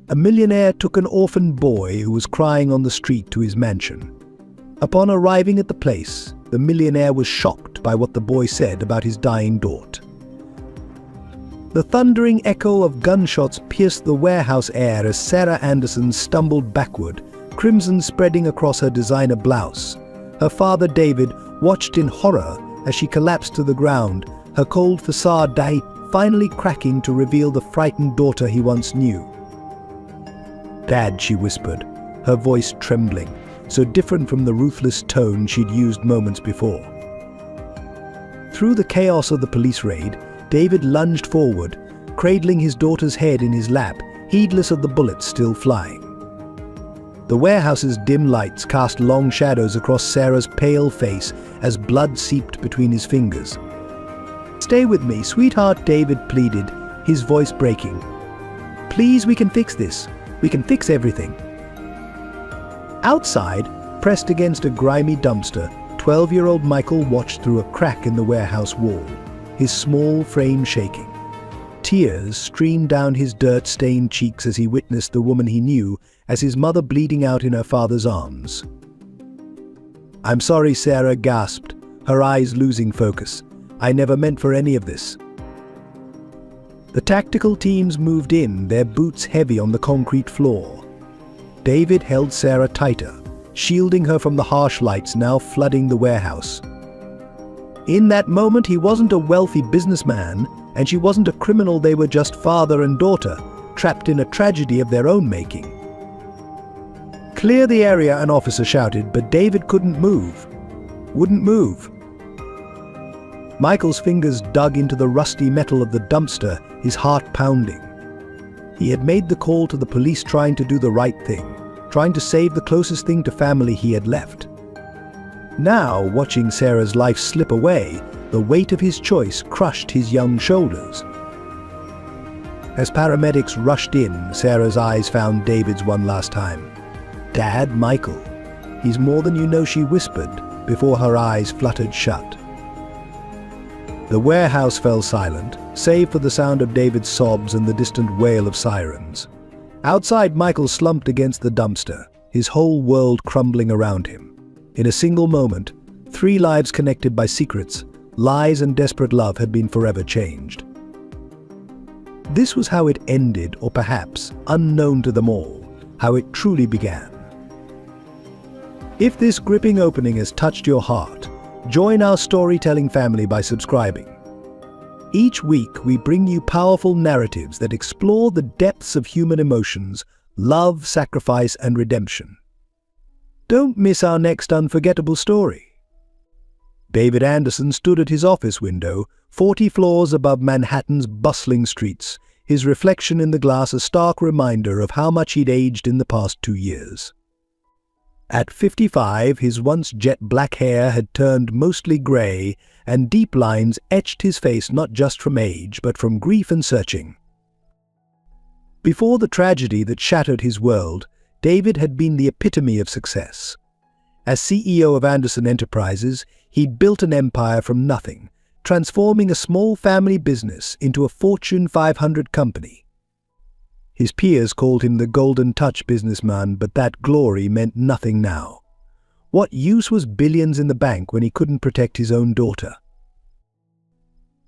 A millionaire took an orphaned boy who was crying on the street to his mansion. Upon arriving at the place, the millionaire was shocked by what the boy said about his dying daughter. The thundering echo of gunshots pierced the warehouse air as Sarah Anderson stumbled backward, crimson spreading across her designer blouse. Her father, David, watched in horror as she collapsed to the ground, her cold facade finally cracking to reveal the frightened daughter he once knew. "Dad," she whispered, her voice trembling, so different from the ruthless tone she'd used moments before. Through the chaos of the police raid, David lunged forward, cradling his daughter's head in his lap, heedless of the bullets still flying. The warehouse's dim lights cast long shadows across Sarah's pale face as blood seeped between his fingers. "Stay with me, sweetheart," David pleaded, his voice breaking. "Please, we can fix this. We can fix everything." Outside, pressed against a grimy dumpster, 12-year-old Michael watched through a crack in the warehouse wall, his small frame shaking. Tears streamed down his dirt-stained cheeks as he witnessed the woman he knew as his mother bleeding out in her father's arms. "I'm sorry," Sarah gasped, her eyes losing focus. "I never meant for any of this." The tactical teams moved in, their boots heavy on the concrete floor. David held Sarah tighter, shielding her from the harsh lights now flooding the warehouse. In that moment, he wasn't a wealthy businessman, and she wasn't a criminal. They were just father and daughter, trapped in a tragedy of their own making. "Clear the area," an officer shouted, but David couldn't move. Wouldn't move. Michael's fingers dug into the rusty metal of the dumpster, his heart pounding. He had made the call to the police, trying to do the right thing, trying to save the closest thing to family he had left. Now, watching Sarah's life slip away, the weight of his choice crushed his young shoulders. As paramedics rushed in, Sarah's eyes found David's one last time. "Dad, Michael. He's more than you know," she whispered, before her eyes fluttered shut. The warehouse fell silent, save for the sound of David's sobs and the distant wail of sirens. Outside, Michael slumped against the dumpster, his whole world crumbling around him. In a single moment, 3 lives connected by secrets, lies and desperate love had been forever changed. This was how it ended, or perhaps, unknown to them all, how it truly began. If this gripping opening has touched your heart, join our storytelling family by subscribing. Each week, we bring you powerful narratives that explore the depths of human emotions, love, sacrifice, and redemption. Don't miss our next unforgettable story. David Anderson stood at his office window, 40 floors above Manhattan's bustling streets, his reflection in the glass a stark reminder of how much he'd aged in the past 2 years. At 55, his once jet-black hair had turned mostly grey, and deep lines etched his face not just from age, but from grief and searching. Before the tragedy that shattered his world, David had been the epitome of success. As CEO of Anderson Enterprises, he'd built an empire from nothing, transforming a small family business into a Fortune 500 company. His peers called him the Golden Touch businessman, but that glory meant nothing now. What use was billions in the bank when he couldn't protect his own daughter?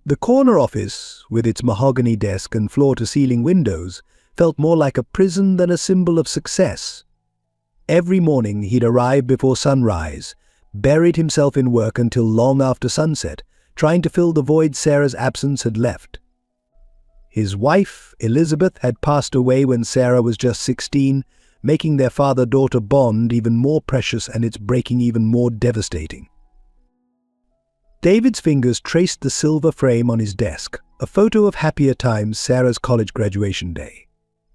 The corner office, with its mahogany desk and floor-to-ceiling windows, felt more like a prison than a symbol of success. Every morning he'd arrive before sunrise, buried himself in work until long after sunset, trying to fill the void Sarah's absence had left. His wife, Elizabeth, had passed away when Sarah was just 16, making their father-daughter bond even more precious and its breaking even more devastating. David's fingers traced the silver frame on his desk, a photo of happier times, Sarah's college graduation day.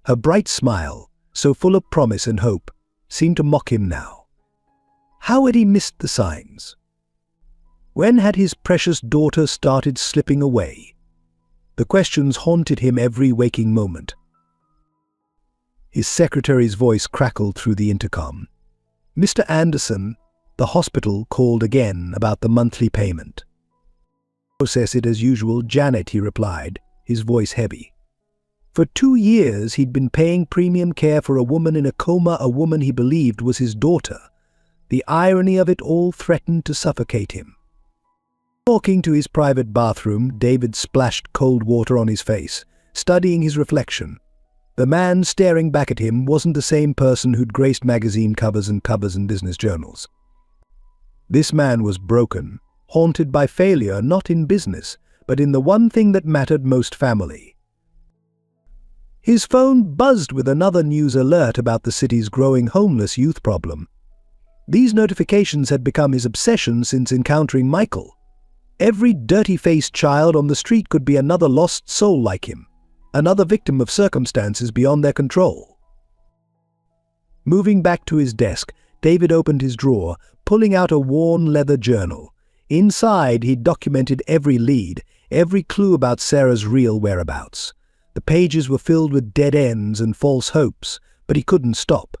Her bright smile, so full of promise and hope, seemed to mock him now. How had he missed the signs? When had his precious daughter started slipping away? The questions haunted him every waking moment. His secretary's voice crackled through the intercom. "Mr. Anderson, the hospital called again about the monthly payment." "Process it as usual, Janet," he replied, his voice heavy. For 2 years, he'd been paying premium care for a woman in a coma, a woman he believed was his daughter. The irony of it all threatened to suffocate him. Walking to his private bathroom, David splashed cold water on his face, studying his reflection. The man staring back at him wasn't the same person who'd graced magazine covers and business journals. This man was broken, haunted by failure not in business, but in the one thing that mattered most: family. His phone buzzed with another news alert about the city's growing homeless youth problem. These notifications had become his obsession since encountering Michael. Every dirty-faced child on the street could be another lost soul like him, another victim of circumstances beyond their control. Moving back to his desk, David opened his drawer, pulling out a worn leather journal. Inside, he'd documented every lead, every clue about Sarah's real whereabouts. The pages were filled with dead ends and false hopes, but he couldn't stop.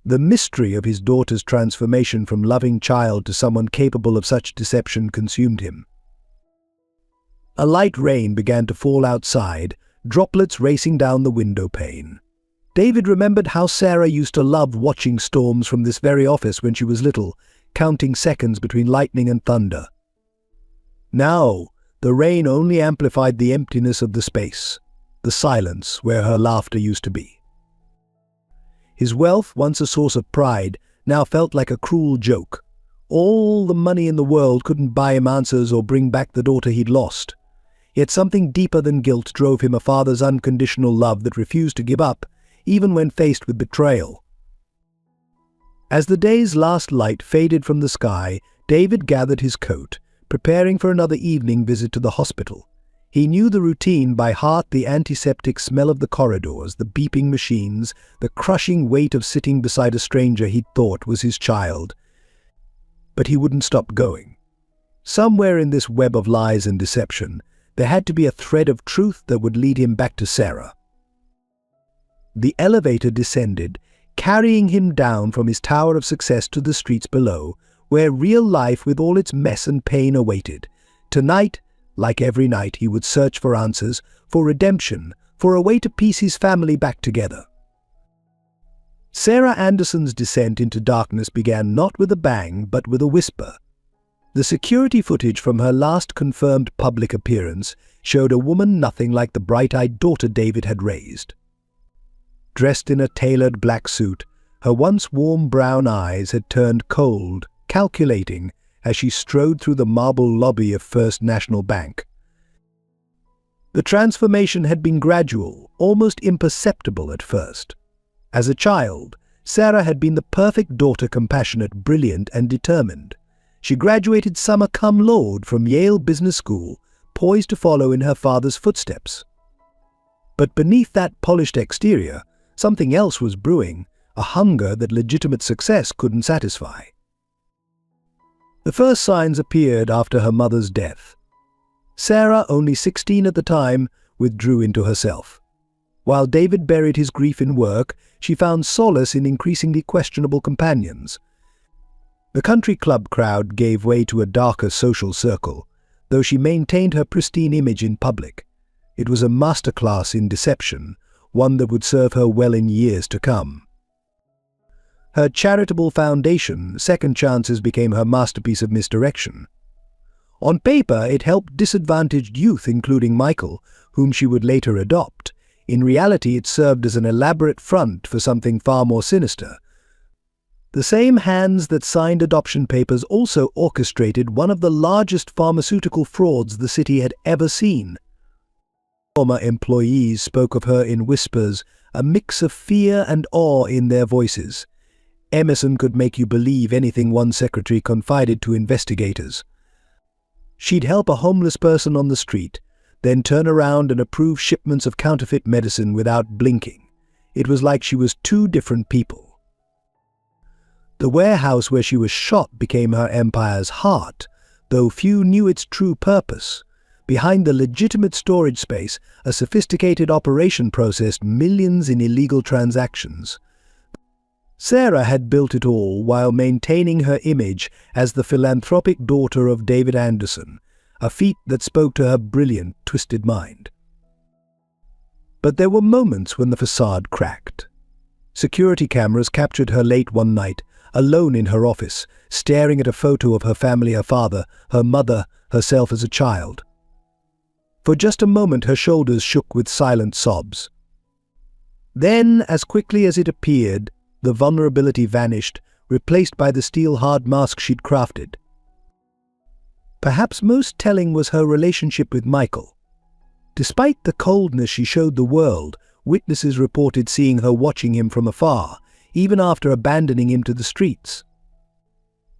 The mystery of his daughter's transformation from loving child to someone capable of such deception consumed him. A light rain began to fall outside, droplets racing down the window pane. David remembered how Sarah used to love watching storms from this very office when she was little, counting seconds between lightning and thunder. Now, the rain only amplified the emptiness of the space, the silence where her laughter used to be. His wealth, once a source of pride, now felt like a cruel joke. All the money in the world couldn't buy him answers or bring back the daughter he'd lost. Yet something deeper than guilt drove him: a father's unconditional love that refused to give up, even when faced with betrayal. As the day's last light faded from the sky, David gathered his coat, preparing for another evening visit to the hospital. He knew the routine by heart: the antiseptic smell of the corridors, the beeping machines, the crushing weight of sitting beside a stranger he'd thought was his child. But he wouldn't stop going. Somewhere in this web of lies and deception, there had to be a thread of truth that would lead him back to Sarah. The elevator descended, carrying him down from his tower of success to the streets below, where real life with all its mess and pain awaited. Tonight, like every night, he would search for answers, for redemption, for a way to piece his family back together. Sarah Anderson's descent into darkness began not with a bang, but with a whisper. The security footage from her last confirmed public appearance showed a woman nothing like the bright-eyed daughter David had raised. Dressed in a tailored black suit, her once warm brown eyes had turned cold, calculating, as she strode through the marble lobby of First National Bank. The transformation had been gradual, almost imperceptible at first. As a child, Sarah had been the perfect daughter: compassionate, brilliant, and determined. She graduated summa cum laude from Yale Business School, poised to follow in her father's footsteps. But beneath that polished exterior, something else was brewing, a hunger that legitimate success couldn't satisfy. The first signs appeared after her mother's death. Sarah, only 16 at the time, withdrew into herself. While David buried his grief in work, she found solace in increasingly questionable companions. The country club crowd gave way to a darker social circle, though she maintained her pristine image in public. It was a masterclass in deception, one that would serve her well in years to come. Her charitable foundation, Second Chances, became her masterpiece of misdirection. On paper, it helped disadvantaged youth, including Michael, whom she would later adopt. In reality, it served as an elaborate front for something far more sinister. The same hands that signed adoption papers also orchestrated one of the largest pharmaceutical frauds the city had ever seen. Former employees spoke of her in whispers, a mix of fear and awe in their voices. Emerson could make you believe anything one secretary confided to investigators. She'd help a homeless person on the street, then turn around and approve shipments of counterfeit medicine without blinking. It was like she was two different people. The warehouse where she was shot became her empire's heart, though few knew its true purpose. Behind the legitimate storage space, a sophisticated operation processed millions in illegal transactions. Sarah had built it all while maintaining her image as the philanthropic daughter of David Anderson, a feat that spoke to her brilliant, twisted mind. But there were moments when the facade cracked. Security cameras captured her late one night, alone in her office, staring at a photo of her family, her father, her mother, herself as a child. For just a moment her shoulders shook with silent sobs. Then, as quickly as it appeared, the vulnerability vanished, replaced by the steel-hard mask she'd crafted. Perhaps most telling was her relationship with Michael. Despite the coldness she showed the world, witnesses reported seeing her watching him from afar, even after abandoning him to the streets.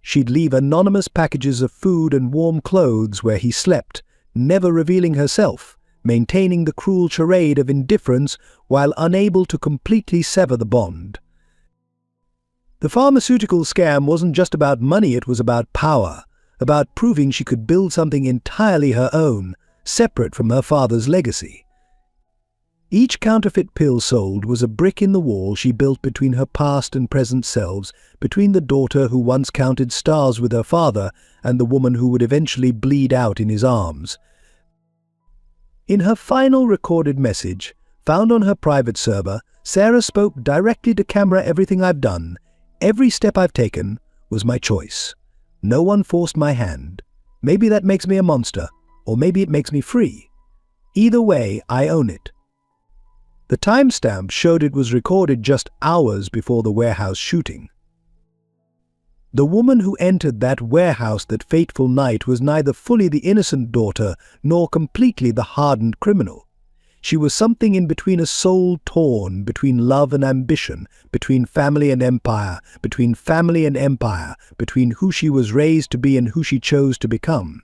She'd leave anonymous packages of food and warm clothes where he slept, never revealing herself, maintaining the cruel charade of indifference while unable to completely sever the bond. The pharmaceutical scam wasn't just about money, it was about power, about proving she could build something entirely her own, separate from her father's legacy. Each counterfeit pill sold was a brick in the wall she built between her past and present selves, between the daughter who once counted stars with her father and the woman who would eventually bleed out in his arms. In her final recorded message, found on her private server, Sarah spoke directly to camera. "Everything I've done, every step I've taken, was my choice. No one forced my hand. Maybe that makes me a monster, or maybe it makes me free. Either way, I own it." The timestamp showed it was recorded just hours before the warehouse shooting. The woman who entered that warehouse that fateful night was neither fully the innocent daughter nor completely the hardened criminal. She was something in between, a soul torn between love and ambition, between family and empire, between family and empire, between who she was raised to be and who she chose to become.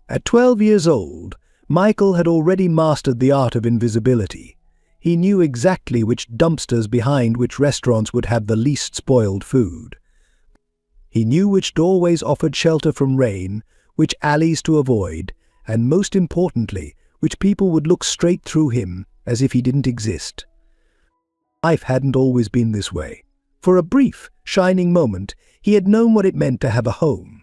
At 12 years old, Michael had already mastered the art of invisibility. He knew exactly which dumpsters behind which restaurants would have the least spoiled food. He knew which doorways offered shelter from rain, which alleys to avoid, and most importantly, which people would look straight through him as if he didn't exist. Life hadn't always been this way. For a brief, shining moment, he had known what it meant to have a home.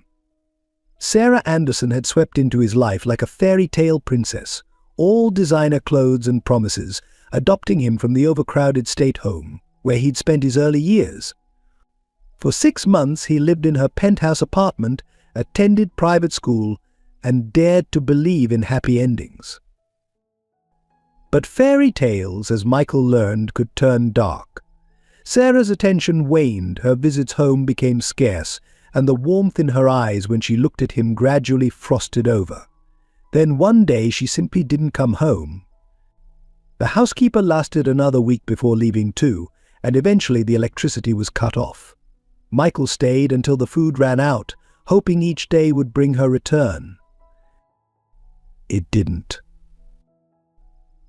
Sarah Anderson had swept into his life like a fairy tale princess, all designer clothes and promises, adopting him from the overcrowded state home, where he'd spent his early years. For 6 months he lived in her penthouse apartment, attended private school, and dared to believe in happy endings. But fairy tales, as Michael learned, could turn dark. Sarah's attention waned, her visits home became scarce, and the warmth in her eyes when she looked at him gradually frosted over. Then one day she simply didn't come home. The housekeeper lasted another week before leaving too, and eventually the electricity was cut off. Michael stayed until the food ran out, hoping each day would bring her return. It didn't.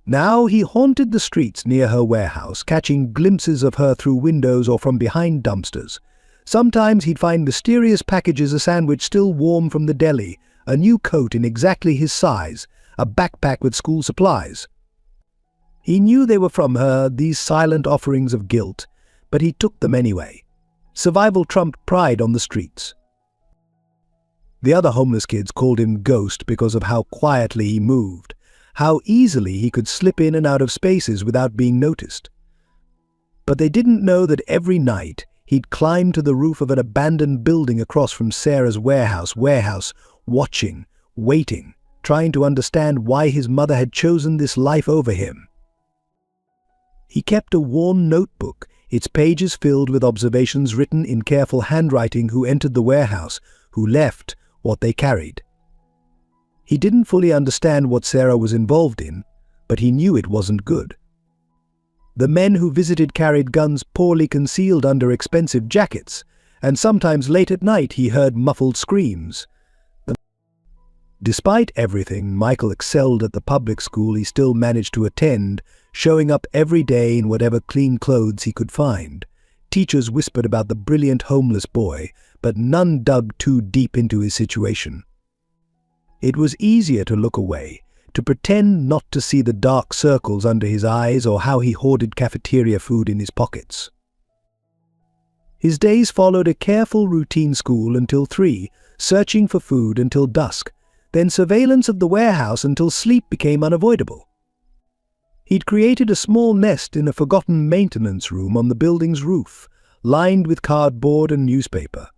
Now he haunted the streets near her warehouse, catching glimpses of her through windows or from behind dumpsters. Sometimes he'd find mysterious packages, a sandwich still warm from the deli, a new coat in exactly his size, a backpack with school supplies. He knew they were from her, these silent offerings of guilt, but he took them anyway. Survival trumped pride on the streets. The other homeless kids called him Ghost because of how quietly he moved, how easily he could slip in and out of spaces without being noticed. But they didn't know that every night he'd climb to the roof of an abandoned building across from Sarah's warehouse, watching, waiting, trying to understand why his mother had chosen this life over him. He kept a worn notebook, its pages filled with observations written in careful handwriting: who entered the warehouse, who left, what they carried. He didn't fully understand what Sarah was involved in, but he knew it wasn't good. The men who visited carried guns poorly concealed under expensive jackets, and sometimes late at night he heard muffled screams. Despite everything, Michael excelled at the public school he still managed to attend, showing up every day in whatever clean clothes he could find. Teachers whispered about the brilliant homeless boy, but none dug too deep into his situation. It was easier to look away, to pretend not to see the dark circles under his eyes or how he hoarded cafeteria food in his pockets. His days followed a careful routine: school until 3, searching for food until dusk, then surveillance of the warehouse until sleep became unavoidable. He'd created a small nest in a forgotten maintenance room on the building's roof, lined with cardboard and newspaper,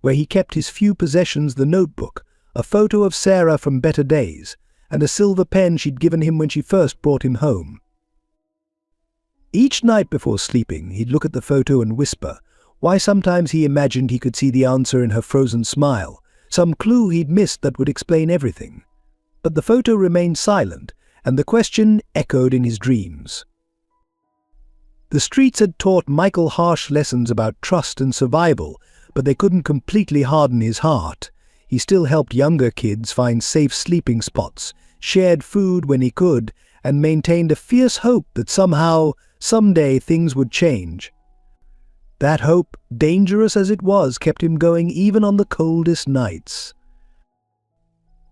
where he kept his few possessions: the notebook, a photo of Sarah from better days, and a silver pen she'd given him when she first brought him home. Each night before sleeping, he'd look at the photo and whisper why sometimes he imagined he could see the answer in her frozen smile, some clue he'd missed that would explain everything. But the photo remained silent, and the question echoed in his dreams. The streets had taught Michael harsh lessons about trust and survival, but they couldn't completely harden his heart. He still helped younger kids find safe sleeping spots, shared food when he could, and maintained a fierce hope that somehow, someday, things would change. That hope, dangerous as it was, kept him going even on the coldest nights.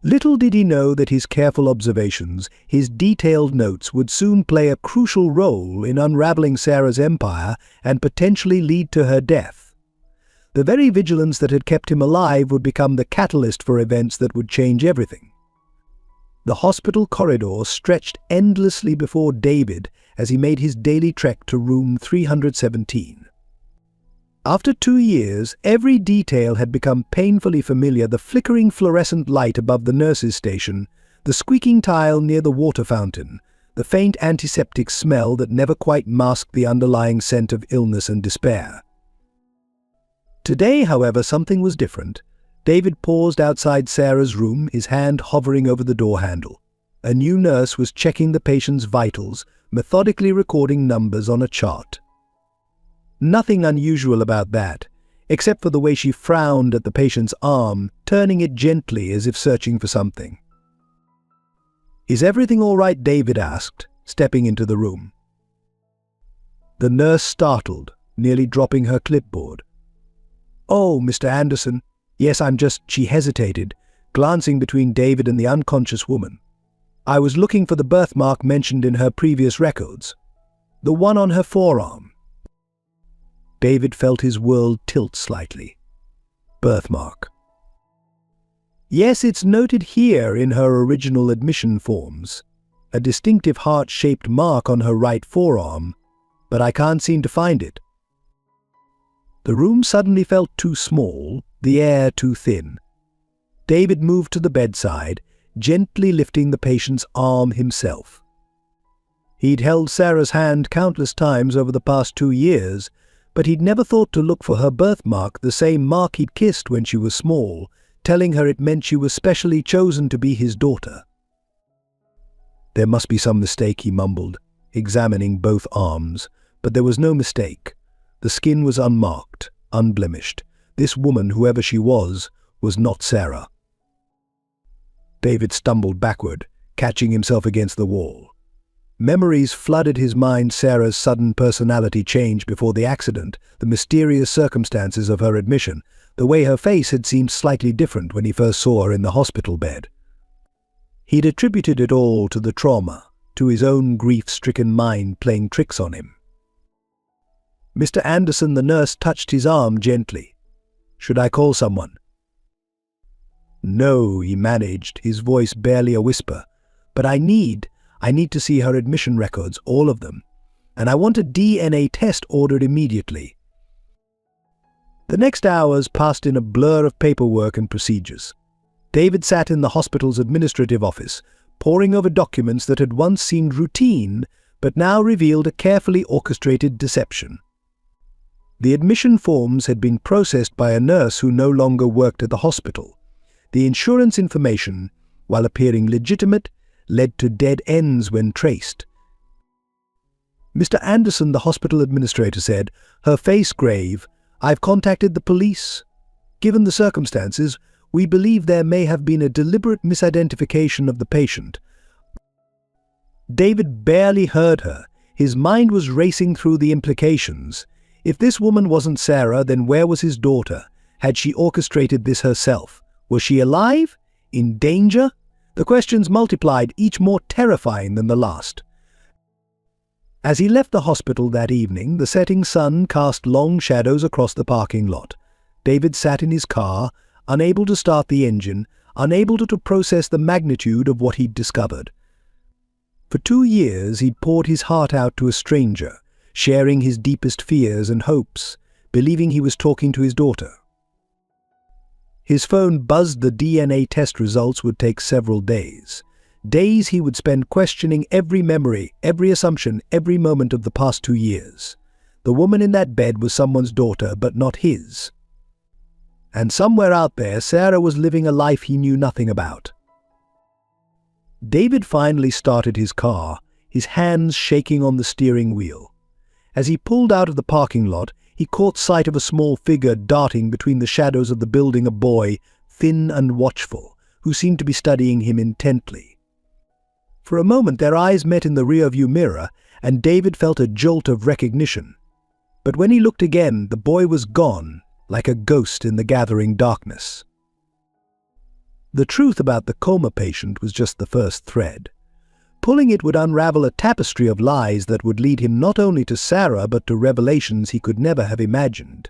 Little did he know that his careful observations, his detailed notes, would soon play a crucial role in unraveling Sarah's empire and potentially lead to her death. The very vigilance that had kept him alive would become the catalyst for events that would change everything. The hospital corridor stretched endlessly before David as he made his daily trek to room 317. After 2 years, every detail had become painfully familiar: the flickering fluorescent light above the nurse's station, the squeaking tile near the water fountain, the faint antiseptic smell that never quite masked the underlying scent of illness and despair. Today, however, something was different. David paused outside Sarah's room, his hand hovering over the door handle. A new nurse was checking the patient's vitals, methodically recording numbers on a chart. Nothing unusual about that, except for the way she frowned at the patient's arm, turning it gently as if searching for something. "Is everything all right?" David asked, stepping into the room. The nurse startled, nearly dropping her clipboard. "Oh, Mr. Anderson, yes, I'm just—" She hesitated, glancing between David and the unconscious woman. "I was looking for the birthmark mentioned in her previous records. The one on her forearm." David felt his world tilt slightly. Birthmark. "Yes, it's noted here in her original admission forms. A distinctive heart-shaped mark on her right forearm, but I can't seem to find it." The room suddenly felt too small, the air too thin. David moved to the bedside, gently lifting the patient's arm himself. He'd held Sarah's hand countless times over the past 2 years, but he'd never thought to look for her birthmark, the same mark he'd kissed when she was small, telling her it meant she was specially chosen to be his daughter. "There must be some mistake," he mumbled, examining both arms, but there was no mistake. The skin was unmarked, unblemished. This woman, whoever she was not Sarah. David stumbled backward, catching himself against the wall. Memories flooded his mind: Sarah's sudden personality change before the accident, the mysterious circumstances of her admission, the way her face had seemed slightly different when he first saw her in the hospital bed. He'd attributed it all to the trauma, to his own grief-stricken mind playing tricks on him. "Mr. Anderson," the nurse touched his arm gently. "Should I call someone?" "No," he managed, his voice barely a whisper. "But I need to see her admission records, all of them. And I want a DNA test ordered immediately." The next hours passed in a blur of paperwork and procedures. David sat in the hospital's administrative office, poring over documents that had once seemed routine, but now revealed a carefully orchestrated deception. The admission forms had been processed by a nurse who no longer worked at the hospital. The insurance information, while appearing legitimate, led to dead ends when traced. "Mr. Anderson," the hospital administrator said, her face grave, "I've contacted the police. Given the circumstances, we believe there may have been a deliberate misidentification of the patient." David barely heard her. His mind was racing through the implications. If this woman wasn't Sarah, then where was his daughter? Had she orchestrated this herself? Was she alive? In danger? The questions multiplied, each more terrifying than the last. As he left the hospital that evening, the setting sun cast long shadows across the parking lot. David sat in his car, unable to start the engine, unable to process the magnitude of what he'd discovered. For 2 years he'd poured his heart out to a stranger, sharing his deepest fears and hopes, believing he was talking to his daughter. His phone buzzed. The DNA test results would take several days. Days he would spend questioning every memory, every assumption, every moment of the past 2 years. The woman in that bed was someone's daughter, but not his. And somewhere out there, Sarah was living a life he knew nothing about. David finally started his car, his hands shaking on the steering wheel. As he pulled out of the parking lot, he caught sight of a small figure darting between the shadows of the building, a boy, thin and watchful, who seemed to be studying him intently. For a moment their eyes met in the rearview mirror, and David felt a jolt of recognition. But when he looked again, the boy was gone, like a ghost in the gathering darkness. The truth about the coma patient was just the first thread. Pulling it would unravel a tapestry of lies that would lead him not only to Sarah but to revelations he could never have imagined.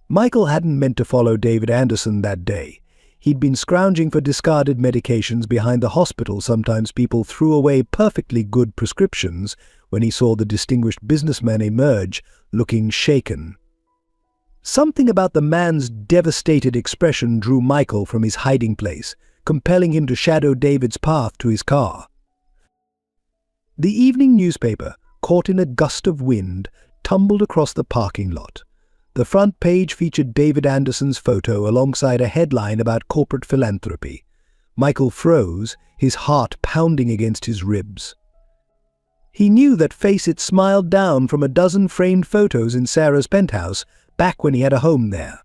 Michael hadn't meant to follow David Anderson that day. He'd been scrounging for discarded medications behind the hospital. Sometimes people threw away perfectly good prescriptions when he saw the distinguished businessman emerge, looking shaken. Something about the man's devastated expression drew Michael from his hiding place, compelling him to shadow David's path to his car. The evening newspaper, caught in a gust of wind, tumbled across the parking lot. The front page featured David Anderson's photo alongside a headline about corporate philanthropy. Michael froze, his heart pounding against his ribs. He knew that face it smiled down from a dozen framed photos in Sarah's penthouse, back when he had a home there.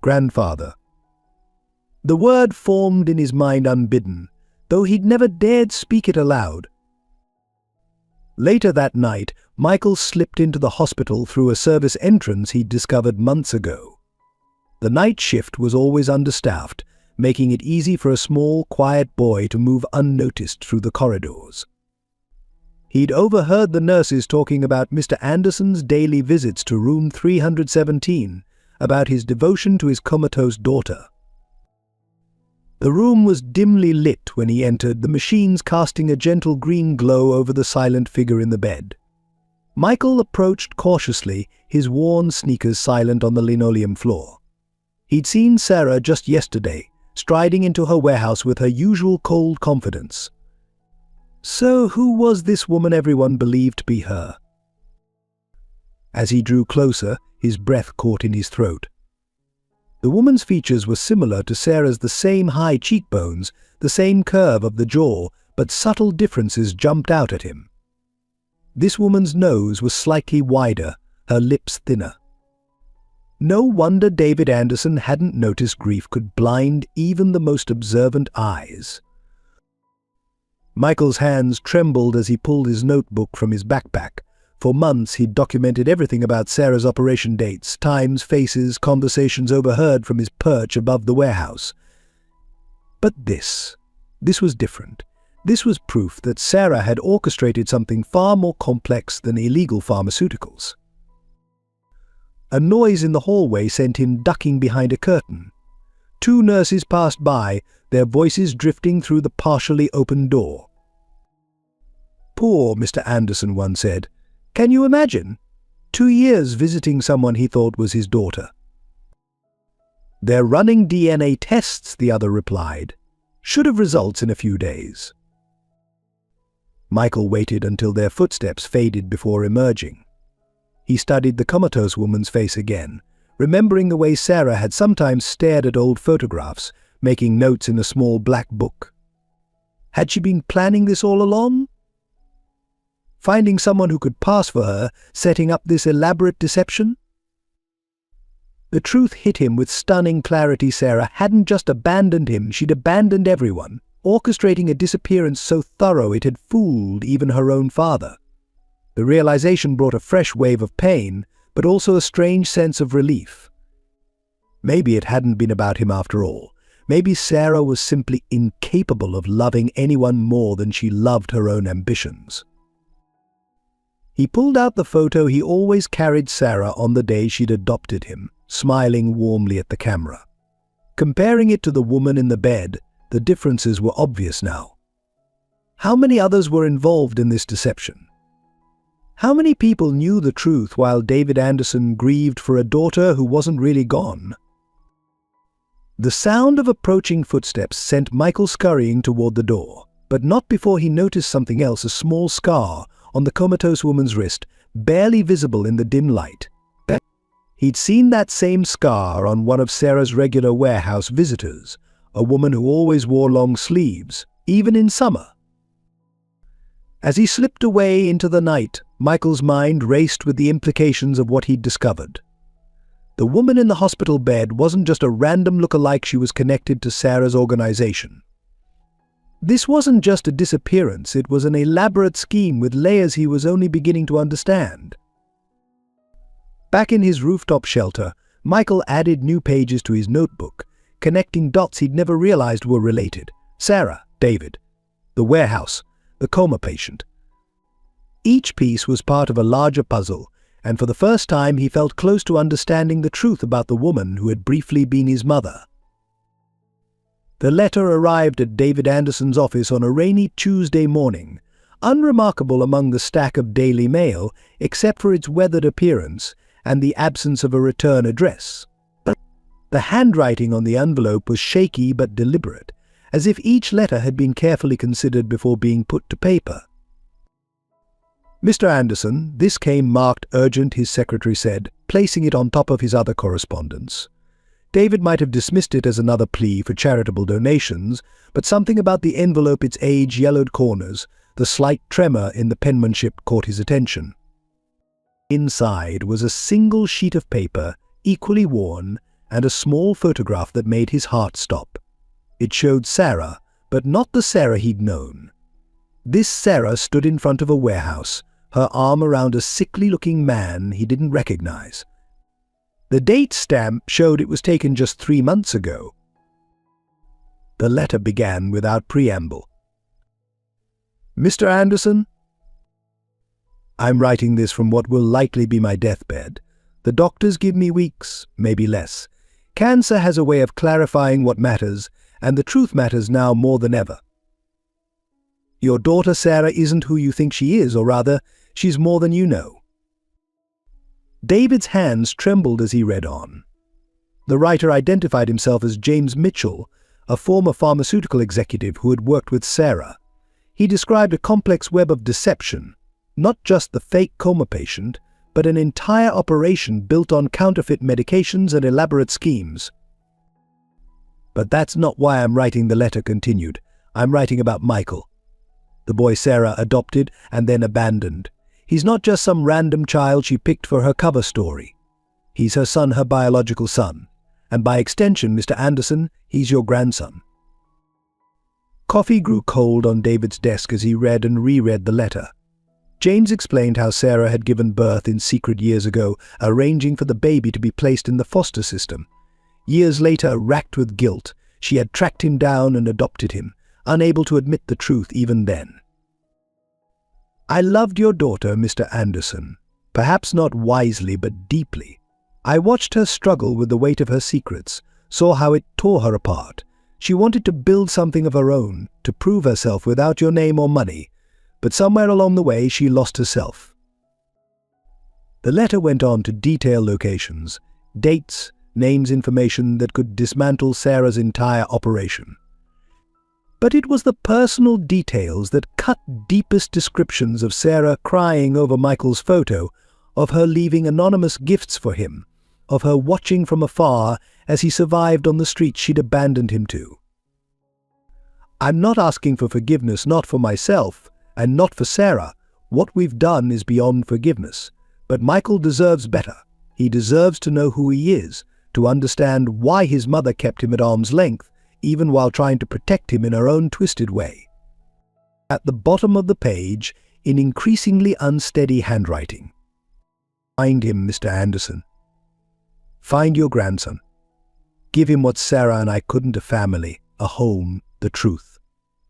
Grandfather. The word formed in his mind unbidden, though he'd never dared speak it aloud. Later that night, Michael slipped into the hospital through a service entrance he'd discovered months ago. The night shift was always understaffed, making it easy for a small, quiet boy to move unnoticed through the corridors. He'd overheard the nurses talking about Mr. Anderson's daily visits to room 317, about his devotion to his comatose daughter. The room was dimly lit when he entered, the machines casting a gentle green glow over the silent figure in the bed. Michael approached cautiously, his worn sneakers silent on the linoleum floor. He'd seen Sarah just yesterday, striding into her warehouse with her usual cold confidence. So who was this woman everyone believed to be her? As he drew closer, his breath caught in his throat. The woman's features were similar to Sarah's, the same high cheekbones, the same curve of the jaw, but subtle differences jumped out at him. This woman's nose was slightly wider, her lips thinner. No wonder David Anderson hadn't noticed grief could blind even the most observant eyes. Michael's hands trembled as he pulled his notebook from his backpack. For months he'd documented everything about Sarah's operation: dates, times, faces, conversations overheard from his perch above the warehouse. But this was different. This was proof that Sarah had orchestrated something far more complex than illegal pharmaceuticals. A noise in the hallway sent him ducking behind a curtain. 2 nurses passed by, their voices drifting through the partially open door. "Poor Mr. Anderson," one said. "Can you imagine? 2 years visiting someone he thought was his daughter." "They're running DNA tests," the other replied. "Should have results in a few days." Michael waited until their footsteps faded before emerging. He studied the comatose woman's face again, remembering the way Sarah had sometimes stared at old photographs, making notes in a small black book. Had she been planning this all along? Finding someone who could pass for her, setting up this elaborate deception? The truth hit him with stunning clarity. Sarah hadn't just abandoned him, she'd abandoned everyone, orchestrating a disappearance so thorough it had fooled even her own father. The realization brought a fresh wave of pain, but also a strange sense of relief. Maybe it hadn't been about him after all. Maybe Sarah was simply incapable of loving anyone more than she loved her own ambitions. He pulled out the photo he always carried Sarah on the day she'd adopted him, smiling warmly at the camera. Comparing it to the woman in the bed, the differences were obvious now. How many others were involved in this deception? How many people knew the truth while David Anderson grieved for a daughter who wasn't really gone? The sound of approaching footsteps sent Michael scurrying toward the door, but not before he noticed something else, a small scar on the comatose woman's wrist, barely visible in the dim light. He'd seen that same scar on one of Sarah's regular warehouse visitors, a woman who always wore long sleeves, even in summer. As he slipped away into the night, Michael's mind raced with the implications of what he'd discovered. The woman in the hospital bed wasn't just a random look-alike, she was connected to Sarah's organization. This wasn't just a disappearance, it was an elaborate scheme with layers he was only beginning to understand. Back in his rooftop shelter, Michael added new pages to his notebook, connecting dots he'd never realized were related. Sarah, David, the warehouse, the coma patient. Each piece was part of a larger puzzle, and for the first time he felt close to understanding the truth about the woman who had briefly been his mother. The letter arrived at David Anderson's office on a rainy Tuesday morning, unremarkable among the stack of Daily Mail except for its weathered appearance and the absence of a return address. The handwriting on the envelope was shaky but deliberate, as if each letter had been carefully considered before being put to paper. "Mr. Anderson, this came marked urgent," his secretary said, placing it on top of his other correspondence. David might have dismissed it as another plea for charitable donations, but something about the envelope, its age-yellowed corners, the slight tremor in the penmanship caught his attention. Inside was a single sheet of paper, equally worn, and a small photograph that made his heart stop. It showed Sarah, but not the Sarah he'd known. This Sarah stood in front of a warehouse, her arm around a sickly-looking man he didn't recognize. The date stamp showed it was taken just 3 months ago. The letter began without preamble. "Mr. Anderson, I'm writing this from what will likely be my deathbed. The doctors give me weeks, maybe less. Cancer has a way of clarifying what matters, and the truth matters now more than ever. Your daughter Sarah isn't who you think she is, or rather, she's more than you know." David's hands trembled as he read on. The writer identified himself as James Mitchell, a former pharmaceutical executive who had worked with Sarah. He described a complex web of deception, not just the fake coma patient, but an entire operation built on counterfeit medications and elaborate schemes. "But that's not why I'm writing," the letter continued. "I'm writing about Michael, the boy Sarah adopted and then abandoned. He's not just some random child she picked for her cover story. He's her son, her biological son. And by extension, Mr. Anderson, he's your grandson." Coffee grew cold on David's desk as he read and reread the letter. James explained how Sarah had given birth in secret years ago, arranging for the baby to be placed in the foster system. Years later, racked with guilt, she had tracked him down and adopted him, unable to admit the truth even then. "I loved your daughter, Mr. Anderson, perhaps not wisely but deeply. I watched her struggle with the weight of her secrets, saw how it tore her apart. She wanted to build something of her own, to prove herself without your name or money, but somewhere along the way she lost herself." The letter went on to detail locations, dates, names, information that could dismantle Sarah's entire operation. But it was the personal details that cut deepest descriptions of Sarah crying over Michael's photo, of her leaving anonymous gifts for him, of her watching from afar as he survived on the street she'd abandoned him to. "I'm not asking for forgiveness, not for myself, and not for Sarah. What we've done is beyond forgiveness. But Michael deserves better. He deserves to know who he is, to understand why his mother kept him at arm's length, even while trying to protect him in her own twisted way." At the bottom of the page, in increasingly unsteady handwriting, "Find him, Mr. Anderson. Find your grandson. Give him what Sarah and I couldn't: a family, a home, the truth.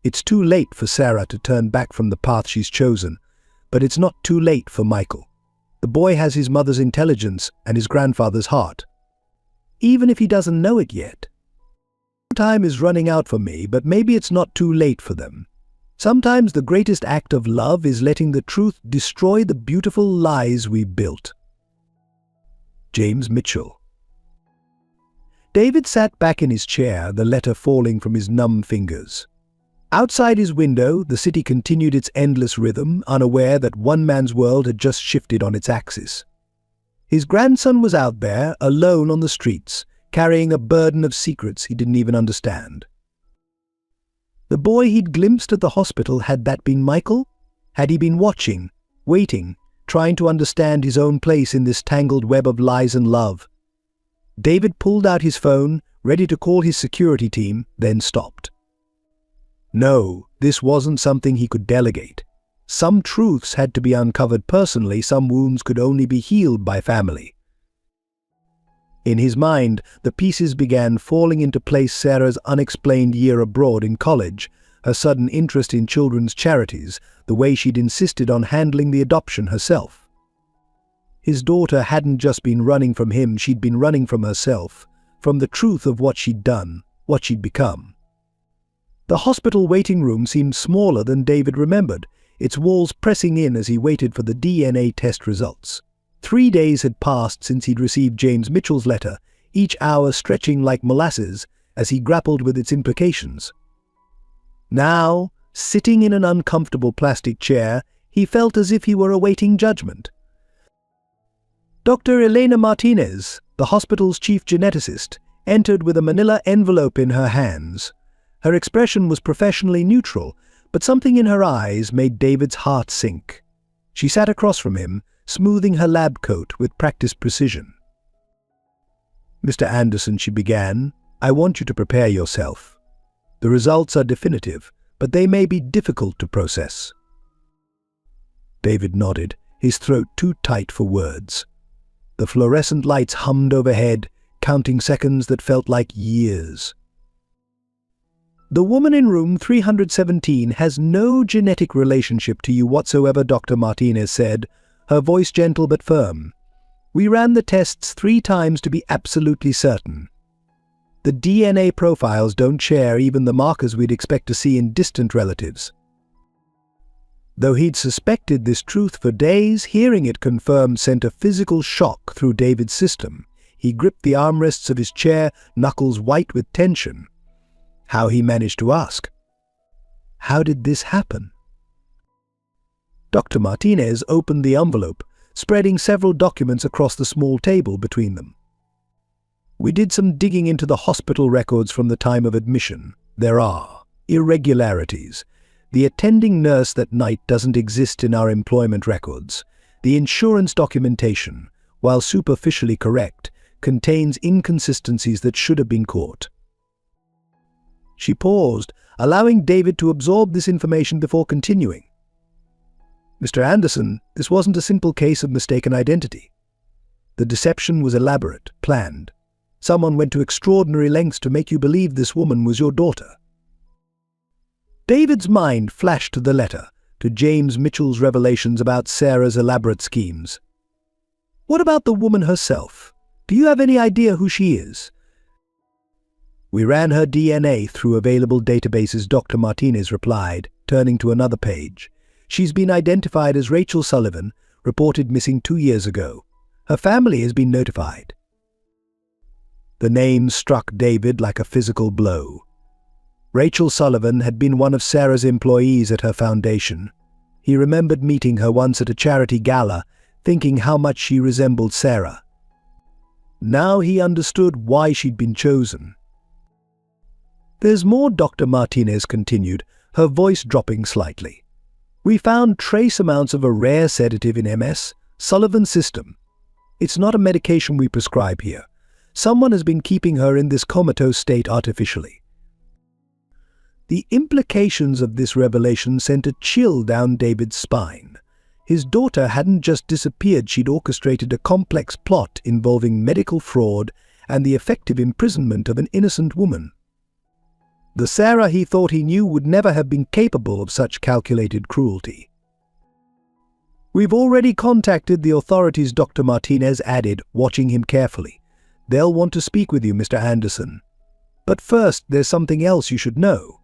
It's too late for Sarah to turn back from the path she's chosen, but it's not too late for Michael. The boy has his mother's intelligence and his grandfather's heart. Even if he doesn't know it yet. Time is running out for me, but maybe it's not too late for them. Sometimes the greatest act of love is letting the truth destroy the beautiful lies we built. James Mitchell. David sat back in his chair, the letter falling from his numb fingers. Outside his window, the city continued its endless rhythm, unaware that one man's world had just shifted on its axis. His grandson was out there, alone on the streets, carrying a burden of secrets he didn't even understand. The boy he'd glimpsed at the hospital, had that been Michael? Had he been watching, waiting, trying to understand his own place in this tangled web of lies and love? David pulled out his phone, ready to call his security team, then stopped. No, this wasn't something he could delegate. Some truths had to be uncovered personally, some wounds could only be healed by family. In his mind, the pieces began falling into place: Sarah's unexplained year abroad in college, her sudden interest in children's charities, the way she'd insisted on handling the adoption herself. His daughter hadn't just been running from him, she'd been running from herself, from the truth of what she'd done, what she'd become. The hospital waiting room seemed smaller than David remembered, its walls pressing in as he waited for the DNA test results. 3 days had passed since he'd received James Mitchell's letter, each hour stretching like molasses as he grappled with its implications. Now, sitting in an uncomfortable plastic chair, he felt as if he were awaiting judgment. Dr. Elena Martinez, the hospital's chief geneticist, entered with a manila envelope in her hands. Her expression was professionally neutral, but something in her eyes made David's heart sink. She sat across from him, smoothing her lab coat with practiced precision. "Mr. Anderson," she began, "I want you to prepare yourself. The results are definitive, but they may be difficult to process." David nodded, his throat too tight for words. The fluorescent lights hummed overhead, counting seconds that felt like years. "The woman in room 317 has no genetic relationship to you whatsoever," Dr. Martinez said, her voice gentle but firm. "We ran the tests 3 times to be absolutely certain. The DNA profiles don't share even the markers we'd expect to see in distant relatives." Though he'd suspected this truth for days, hearing it confirmed sent a physical shock through David's system. He gripped the armrests of his chair, knuckles white with tension. How he managed to ask, "How did this happen?" Dr. Martinez opened the envelope, spreading several documents across the small table between them. "We did some digging into the hospital records from the time of admission. There are irregularities. The attending nurse that night doesn't exist in our employment records. The insurance documentation, while superficially correct, contains inconsistencies that should have been caught." She paused, allowing David to absorb this information before continuing. "Mr. Anderson, this wasn't a simple case of mistaken identity. The deception was elaborate, planned. Someone went to extraordinary lengths to make you believe this woman was your daughter." David's mind flashed to the letter, to James Mitchell's revelations about Sarah's elaborate schemes. "What about the woman herself? Do you have any idea who she is?" "We ran her DNA through available databases," Dr. Martinez replied, turning to another page. "She's been identified as Rachel Sullivan, reported missing 2 years ago. Her family has been notified." The name struck David like a physical blow. Rachel Sullivan had been one of Sarah's employees at her foundation. He remembered meeting her once at a charity gala, thinking how much she resembled Sarah. Now he understood why she'd been chosen. "There's more," Dr. Martinez continued, her voice dropping slightly. "We found trace amounts of a rare sedative in MS, Sullivan's system. It's not a medication we prescribe here. Someone has been keeping her in this comatose state artificially." The implications of this revelation sent a chill down David's spine. His daughter hadn't just disappeared, she'd orchestrated a complex plot involving medical fraud and the effective imprisonment of an innocent woman. The Sarah he thought he knew would never have been capable of such calculated cruelty. "We've already contacted the authorities," Dr. Martinez added, watching him carefully. "They'll want to speak with you, Mr. Anderson. But first, there's something else you should know."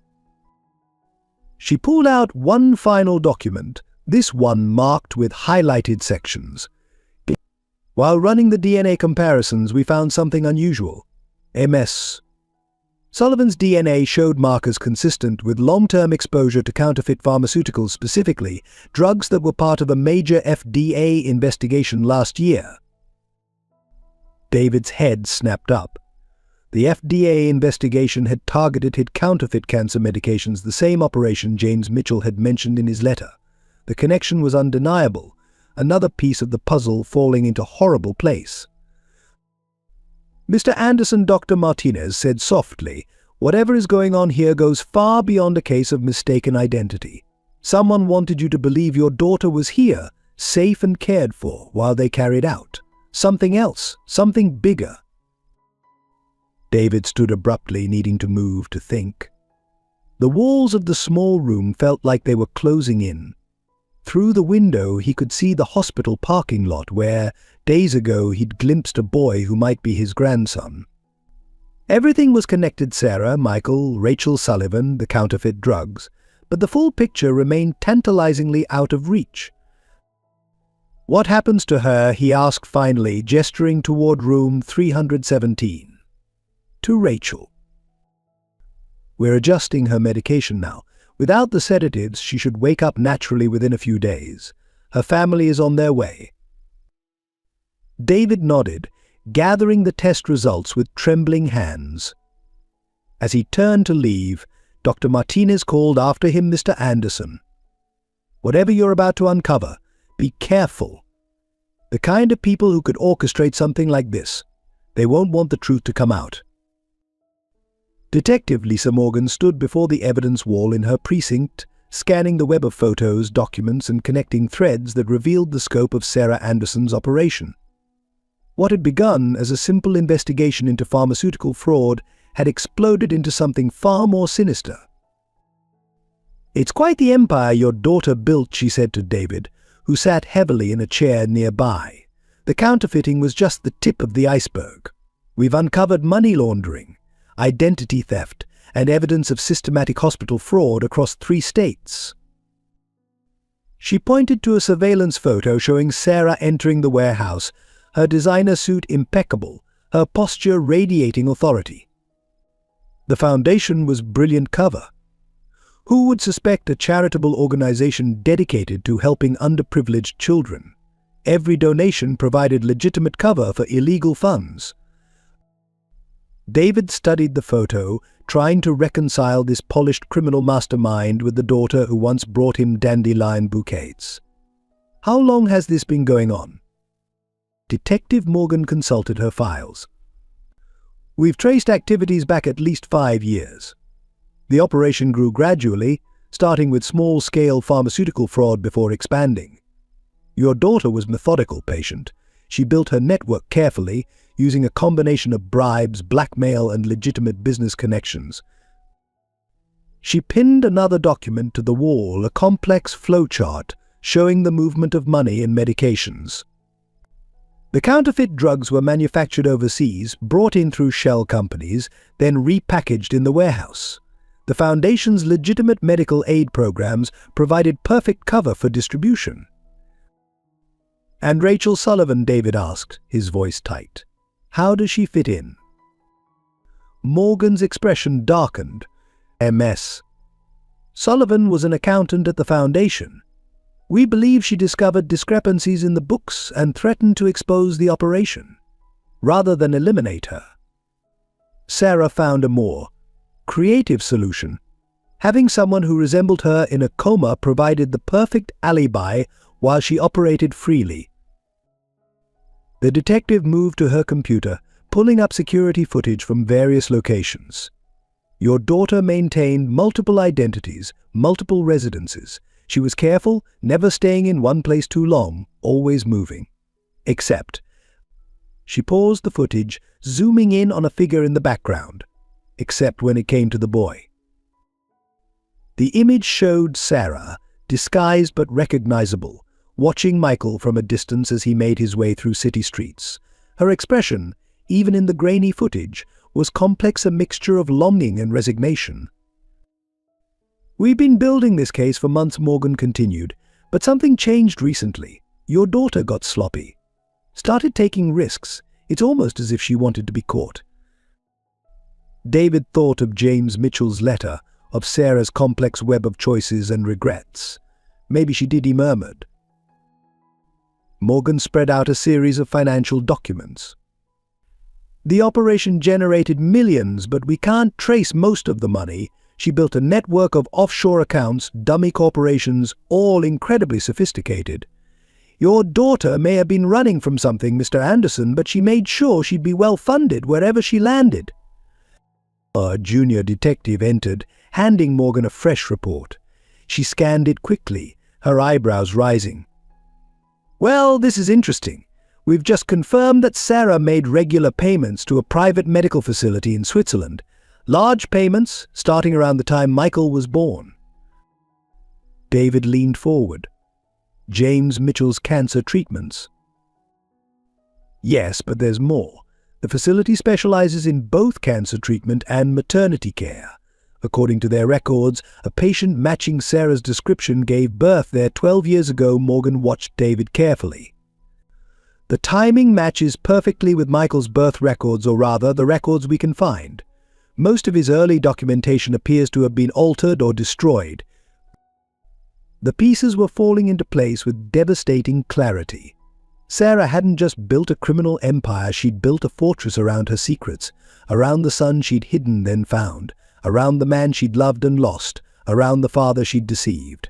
She pulled out one final document, this one marked with highlighted sections. While running the DNA comparisons, we found something unusual. MS. Sullivan's DNA showed markers consistent with long-term exposure to counterfeit pharmaceuticals, specifically drugs that were part of a major FDA investigation last year. David's head snapped up. The FDA investigation had targeted counterfeit cancer medications, the same operation James Mitchell had mentioned in his letter. The connection was undeniable, another piece of the puzzle falling into horrible place. Mr. Anderson, Dr. Martinez said softly, "Whatever is going on here goes far beyond a case of mistaken identity. Someone wanted you to believe your daughter was here, safe and cared for, while they carried out something else, something bigger." David stood abruptly, needing to move, to think. The walls of the small room felt like they were closing in. Through the window he could see the hospital parking lot where, days ago, he'd glimpsed a boy who might be his grandson. Everything was connected: Sarah, Michael, Rachel Sullivan, the counterfeit drugs, but the full picture remained tantalizingly out of reach. "What happens to her?" he asked finally, gesturing toward room 317. "To Rachel. We're adjusting her medication now. Without the sedatives, she should wake up naturally within a few days. Her family is on their way." David nodded, gathering the test results with trembling hands. As he turned to leave, Dr. Martinez called after him, "Mr. Anderson, whatever you're about to uncover, be careful. The kind of people who could orchestrate something like this, they won't want the truth to come out." Detective Lisa Morgan stood before the evidence wall in her precinct, scanning the web of photos, documents, and connecting threads that revealed the scope of Sarah Anderson's operation. What had begun as a simple investigation into pharmaceutical fraud had exploded into something far more sinister. "It's quite the empire your daughter built," she said to David, who sat heavily in a chair nearby. "The counterfeiting was just the tip of the iceberg. We've uncovered money laundering, identity theft, and evidence of systematic hospital fraud across 3 states. She pointed to a surveillance photo showing Sarah entering the warehouse, her designer suit impeccable, her posture radiating authority. The foundation was brilliant cover. Who would suspect a charitable organization dedicated to helping underprivileged children? Every donation provided legitimate cover for illegal funds. David studied the photo, trying to reconcile this polished criminal mastermind with the daughter who once brought him dandelion bouquets. "How long has this been going on?" Detective Morgan consulted her files. "We've traced activities back at least 5 years. The operation grew gradually, starting with small-scale pharmaceutical fraud before expanding. Your daughter was methodical, patient. She built her network carefully, using a combination of bribes, blackmail, and legitimate business connections." She pinned another document to the wall, a complex flowchart showing the movement of money and medications. The counterfeit drugs were manufactured overseas, brought in through shell companies, then repackaged in the warehouse. The Foundation's legitimate medical aid programs provided perfect cover for distribution. "And Rachel Sullivan?" David asked, his voice tight. "How does she fit in?" Morgan's expression darkened. "MS. Sullivan was an accountant at the Foundation. We believe she discovered discrepancies in the books and threatened to expose the operation, rather than eliminate her. Sarah found a more creative solution. Having someone who resembled her in a coma provided the perfect alibi while she operated freely." The detective moved to her computer, pulling up security footage from various locations. "Your daughter maintained multiple identities, multiple residences. She was careful, never staying in one place too long, always moving. Except..." She paused the footage, zooming in on a figure in the background. "Except when it came to the boy." The image showed Sarah, disguised but recognizable, watching Michael from a distance as he made his way through city streets. Her expression, even in the grainy footage, was complex, a mixture of longing and resignation. "We've been building this case for months," Morgan continued, "but something changed recently. Your daughter got sloppy. Started taking risks. It's almost as if she wanted to be caught." David thought of James Mitchell's letter, of Sarah's complex web of choices and regrets. "Maybe she did," he murmured. Morgan spread out a series of financial documents. "The operation generated millions, but we can't trace most of the money. She built a network of offshore accounts, dummy corporations, all incredibly sophisticated. Your daughter may have been running from something, Mr. Anderson, but she made sure she'd be well funded wherever she landed." A junior detective entered, handing Morgan a fresh report. She scanned it quickly, her eyebrows rising. "Well, this is interesting. We've just confirmed that Sarah made regular payments to a private medical facility in Switzerland. Large payments, starting around the time Michael was born." David leaned forward. "James Mitchell's cancer treatments?" "Yes, but there's more. The facility specializes in both cancer treatment and maternity care. According to their records, a patient matching Sarah's description gave birth there 12 years ago." Morgan watched David carefully. "The timing matches perfectly with Michael's birth records, or rather, the records we can find. Most of his early documentation appears to have been altered or destroyed." The pieces were falling into place with devastating clarity. Sarah hadn't just built a criminal empire, she'd built a fortress around her secrets, around the son she'd hidden then found, around the man she'd loved and lost, around the father she'd deceived.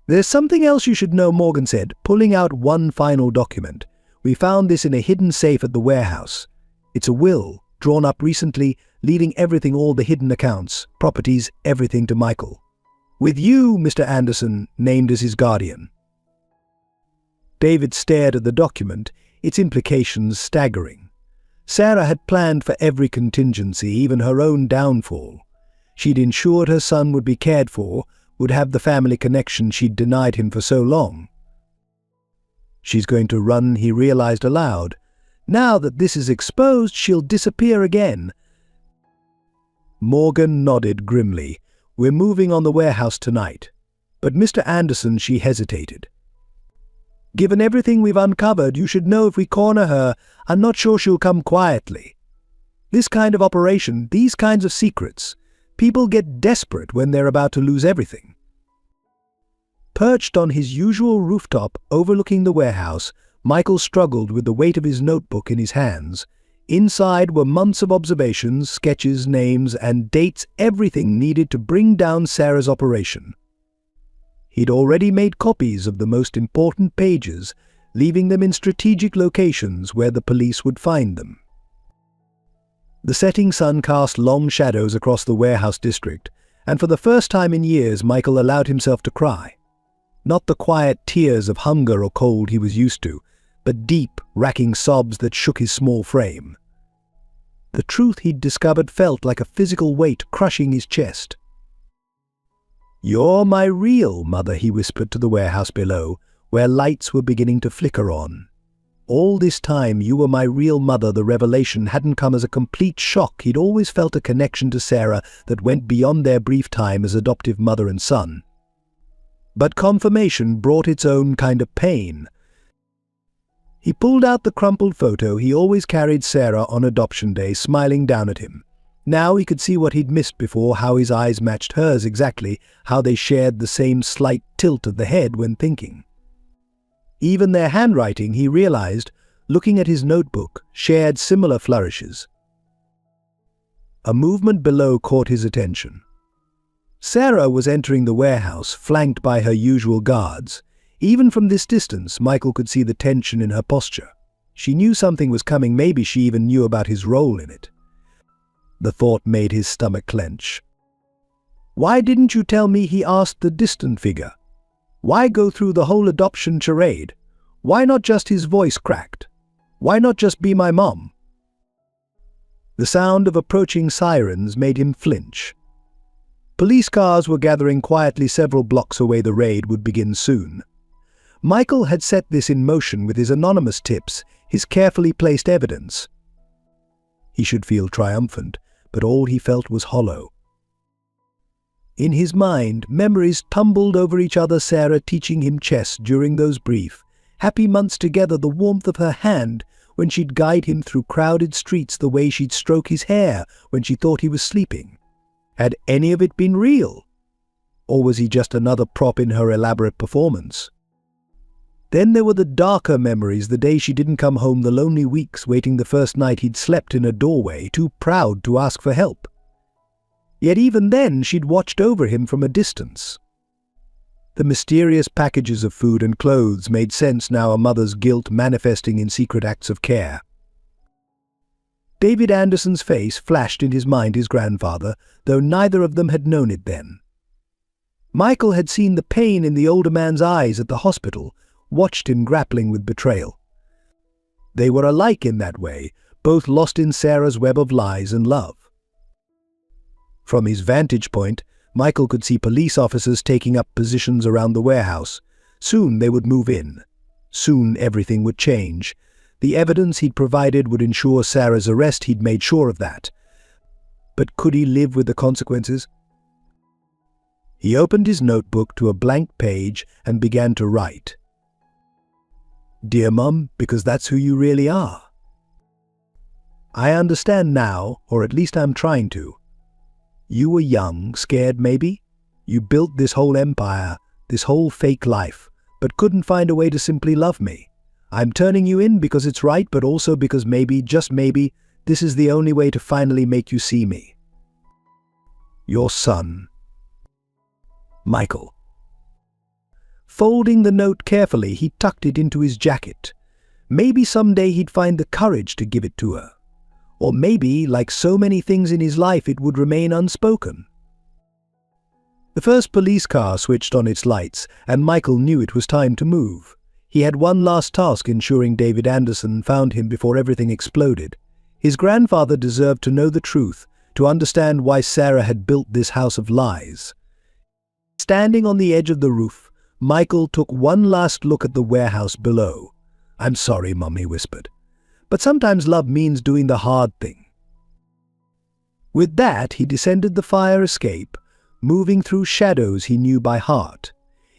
"There's something else you should know," Morgan said, pulling out one final document. "We found this in a hidden safe at the warehouse. It's a will, drawn up recently, leaving everything, all the hidden accounts, properties, everything to Michael. With you, Mr. Anderson, named as his guardian." David stared at the document, its implications staggering. Sarah had planned for every contingency, even her own downfall. She'd ensured her son would be cared for, would have the family connection she'd denied him for so long. "She's going to run," he realized aloud. "Now that this is exposed, she'll disappear again." Morgan nodded grimly. "We're moving on the warehouse tonight." "But Mr. Anderson," she hesitated. "Given everything we've uncovered, you should know if we corner her, I'm not sure she'll come quietly. This kind of operation, these kinds of secrets, people get desperate when they're about to lose everything." Perched on his usual rooftop overlooking the warehouse, Michael struggled with the weight of his notebook in his hands. Inside were months of observations, sketches, names, and dates, everything needed to bring down Sarah's operation. He'd already made copies of the most important pages, leaving them in strategic locations where the police would find them. The setting sun cast long shadows across the warehouse district, and for the first time in years Michael allowed himself to cry. Not the quiet tears of hunger or cold he was used to, but deep, racking sobs that shook his small frame. The truth he'd discovered felt like a physical weight crushing his chest. "You're my real mother," he whispered to the warehouse below, where lights were beginning to flicker on. "All this time you were my real mother." The revelation hadn't come as a complete shock. He'd always felt a connection to Sarah that went beyond their brief time as adoptive mother and son. But confirmation brought its own kind of pain. He pulled out the crumpled photo he always carried Sarah on adoption day, smiling down at him. Now he could see what he'd missed before, how his eyes matched hers exactly, how they shared the same slight tilt of the head when thinking. Even their handwriting, he realized, looking at his notebook, shared similar flourishes. A movement below caught his attention. Sarah was entering the warehouse, flanked by her usual guards. Even from this distance, Michael could see the tension in her posture. She knew something was coming, maybe she even knew about his role in it. The thought made his stomach clench. "Why didn't you tell me?" he asked the distant figure. "Why go through the whole adoption charade? Why not just?" His voice cracked. "Why not just be my mom?" The sound of approaching sirens made him flinch. Police cars were gathering quietly several blocks away. The raid would begin soon. Michael had set this in motion with his anonymous tips, his carefully placed evidence. He should feel triumphant, but all he felt was hollow. In his mind, memories tumbled over each other, Sarah teaching him chess during those brief, happy months together, the warmth of her hand when she'd guide him through crowded streets, the way she'd stroke his hair when she thought he was sleeping. Had any of it been real? Or was he just another prop in her elaborate performance? Then there were the darker memories, the day she didn't come home, the lonely weeks waiting, the first night he'd slept in a doorway, too proud to ask for help. Yet even then she'd watched over him from a distance. The mysterious packages of food and clothes made sense now, a mother's guilt manifesting in secret acts of care. David Anderson's face flashed in his mind, his grandfather, though neither of them had known it then. Michael had seen the pain in the older man's eyes at the hospital, watched him grappling with betrayal. They were alike in that way, both lost in Sarah's web of lies and love. From his vantage point, Michael could see police officers taking up positions around the warehouse. Soon they would move in. Soon everything would change. The evidence he'd provided would ensure Sarah's arrest, he'd made sure of that. But could he live with the consequences? He opened his notebook to a blank page and began to write. "Dear Mum, because that's who you really are. I understand now, or at least I'm trying to. You were young, scared maybe. You built this whole empire, this whole fake life, but couldn't find a way to simply love me. I'm turning you in because it's right, but also because maybe, just maybe, this is the only way to finally make you see me. Your son, Michael." Folding the note carefully, he tucked it into his jacket. Maybe someday he'd find the courage to give it to her. Or maybe, like so many things in his life, it would remain unspoken. The first police car switched on its lights, and Michael knew it was time to move. He had one last task, ensuring David Anderson found him before everything exploded. His grandfather deserved to know the truth, to understand why Sarah had built this house of lies. Standing on the edge of the roof, Michael took one last look at the warehouse below. "I'm sorry, Mum," he whispered. "But sometimes love means doing the hard thing." With that, he descended the fire escape, moving through shadows he knew by heart.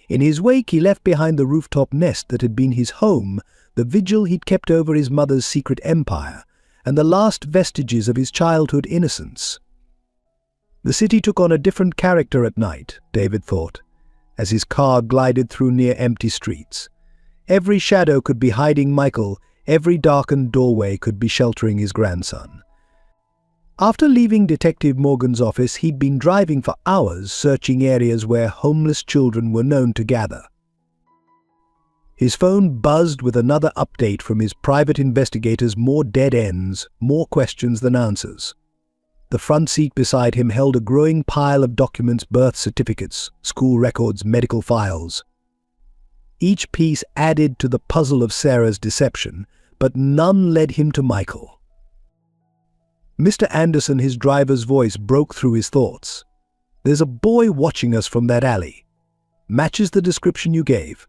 In his wake, he left behind the rooftop nest that had been his home, the vigil he'd kept over his mother's secret empire, and the last vestiges of his childhood innocence. The city took on a different character at night, David thought, as his car glided through near empty streets. Every shadow could be hiding Michael, every darkened doorway could be sheltering his grandson. After leaving Detective Morgan's office, he'd been driving for hours, searching areas where homeless children were known to gather. His phone buzzed with another update from his private investigators, more dead ends, more questions than answers. The front seat beside him held a growing pile of documents, birth certificates, school records, medical files. Each piece added to the puzzle of Sarah's deception, but none led him to Michael. "Mr. Anderson," his driver's voice broke through his thoughts. "There's a boy watching us from that alley. Matches the description you gave."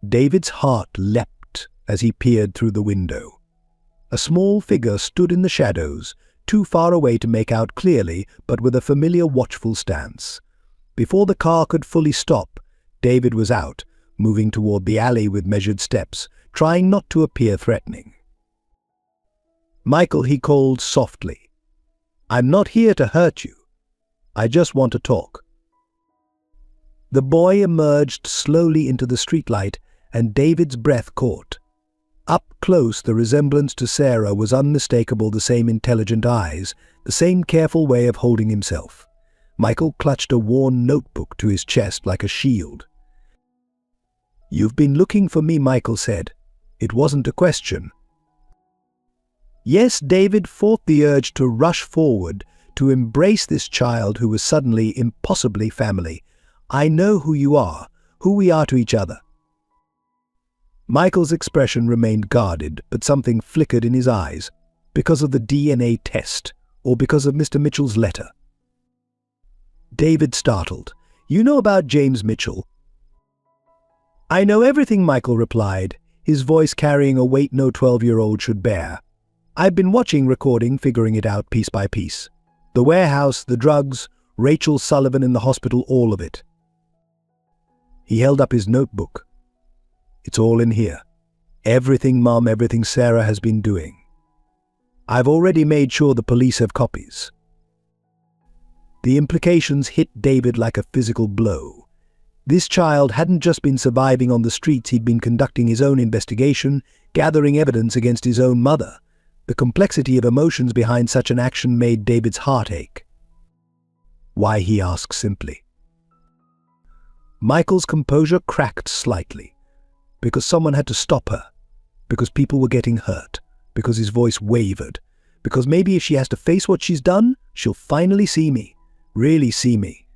David's heart leapt as he peered through the window. A small figure stood in the shadows, too far away to make out clearly, but with a familiar watchful stance. Before the car could fully stop, David was out, moving toward the alley with measured steps, trying not to appear threatening. "Michael," he called softly. "I'm not here to hurt you. I just want to talk." The boy emerged slowly into the streetlight, and David's breath caught. Up close, the resemblance to Sarah was unmistakable, the same intelligent eyes, the same careful way of holding himself. Michael clutched a worn notebook to his chest like a shield. "You've been looking for me," Michael said. It wasn't a question. Yes, David fought the urge to rush forward, to embrace this child who was suddenly impossibly family. "I know who you are, who we are to each other." Michael's expression remained guarded, but something flickered in his eyes, because of the DNA test, or because of Mr. Mitchell's letter. David startled. "You know about James Mitchell?" "I know everything," Michael replied, his voice carrying a weight no 12-year-old should bear. "I've been watching, recording, figuring it out piece by piece. The warehouse, the drugs, Rachel Sullivan in the hospital, all of it. He held up his notebook. It's all in here. Everything, Mom, everything Sarah has been doing. I've already made sure the police have copies. The implications hit David like a physical blow. This child hadn't just been surviving on the streets, he'd been conducting his own investigation, gathering evidence against his own mother. The complexity of emotions behind such an action made David's heart ache. Why, he asked simply. Michael's composure cracked slightly. Because someone had to stop her. Because people were getting hurt. Because his voice wavered. Because maybe if she has to face what she's done, she'll finally see me. Really see me.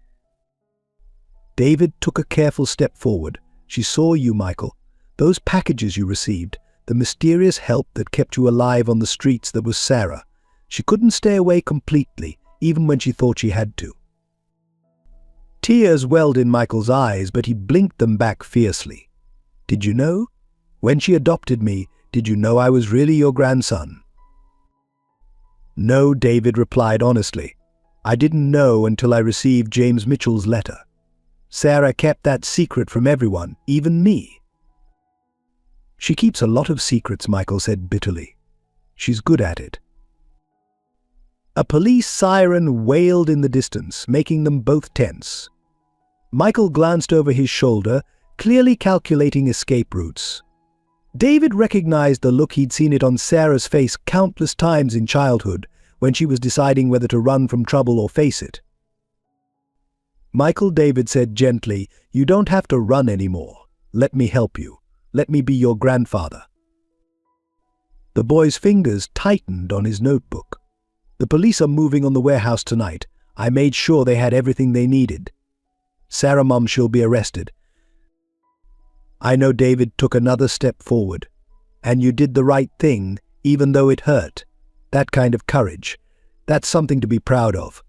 David took a careful step forward. She saw you, Michael. Those packages you received. The mysterious help that kept you alive on the streets, that was Sarah. She couldn't stay away completely, even when she thought she had to. Tears welled in Michael's eyes, but he blinked them back fiercely. Did you know? When she adopted me, did you know I was really your grandson? No, David replied honestly. I didn't know until I received James Mitchell's letter. Sarah kept that secret from everyone, even me. She keeps a lot of secrets, Michael said bitterly. She's good at it. A police siren wailed in the distance, making them both tense. Michael glanced over his shoulder, clearly calculating escape routes. David recognized the look he'd seen it on Sarah's face countless times in childhood, when she was deciding whether to run from trouble or face it. Michael, David said gently, you don't have to run anymore. Let me help you. Let me be your grandfather. The boy's fingers tightened on his notebook. The police are moving on the warehouse tonight. I made sure they had everything they needed. Sarah, Mom, she'll be arrested. I know. David took another step forward. And you did the right thing, even though it hurt. That kind of courage. That's something to be proud of.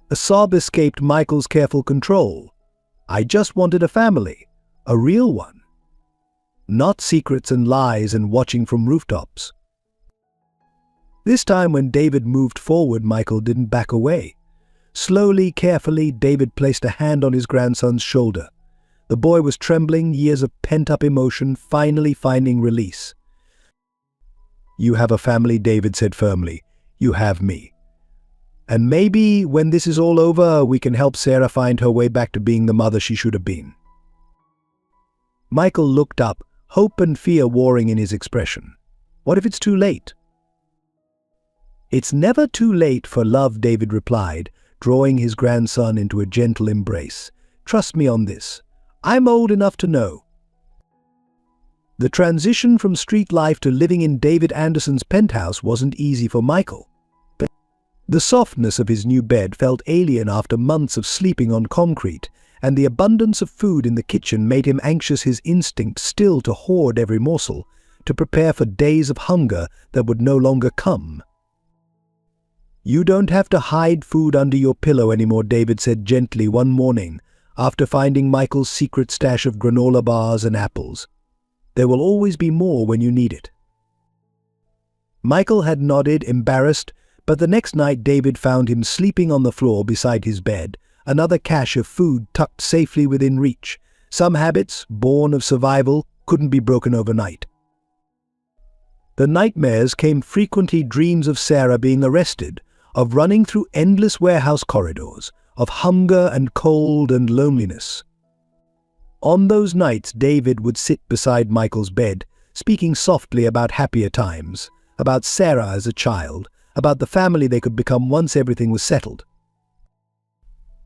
A sob escaped Michael's careful control. I just wanted a family. A real one. Not secrets and lies and watching from rooftops. This time when David moved forward, Michael didn't back away. Slowly, carefully, David placed a hand on his grandson's shoulder. The boy was trembling, years of pent-up emotion finally finding release. You have a family, David said firmly. You have me. And maybe when this is all over, we can help Sarah find her way back to being the mother she should have been. Michael looked up, hope and fear warring in his expression. What if it's too late? It's never too late for love, David replied, drawing his grandson into a gentle embrace. Trust me on this. I'm old enough to know. The transition from street life to living in David Anderson's penthouse wasn't easy for Michael. But the softness of his new bed felt alien after months of sleeping on concrete, and the abundance of food in the kitchen made him anxious, his instinct still to hoard every morsel, to prepare for days of hunger that would no longer come. You don't have to hide food under your pillow anymore, David said gently one morning, after finding Michael's secret stash of granola bars and apples. There will always be more when you need it. Michael had nodded, embarrassed, but the next night David found him sleeping on the floor beside his bed, another cache of food tucked safely within reach. Some habits, born of survival, couldn't be broken overnight. The nightmares came frequently, dreams of Sarah being arrested, of running through endless warehouse corridors, of hunger and cold and loneliness. On those nights, David would sit beside Michael's bed, speaking softly about happier times, about Sarah as a child, about the family they could become once everything was settled.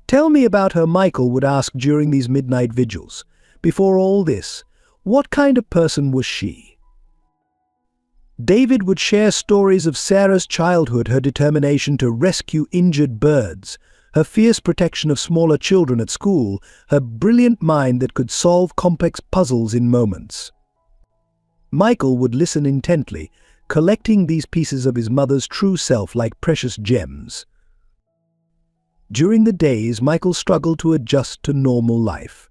Tell me about her, Michael would ask during these midnight vigils. Before all this, what kind of person was she? David would share stories of Sarah's childhood, her determination to rescue injured birds, her fierce protection of smaller children at school, her brilliant mind that could solve complex puzzles in moments. Michael would listen intently, collecting these pieces of his mother's true self like precious gems. During the days, Michael struggled to adjust to normal life.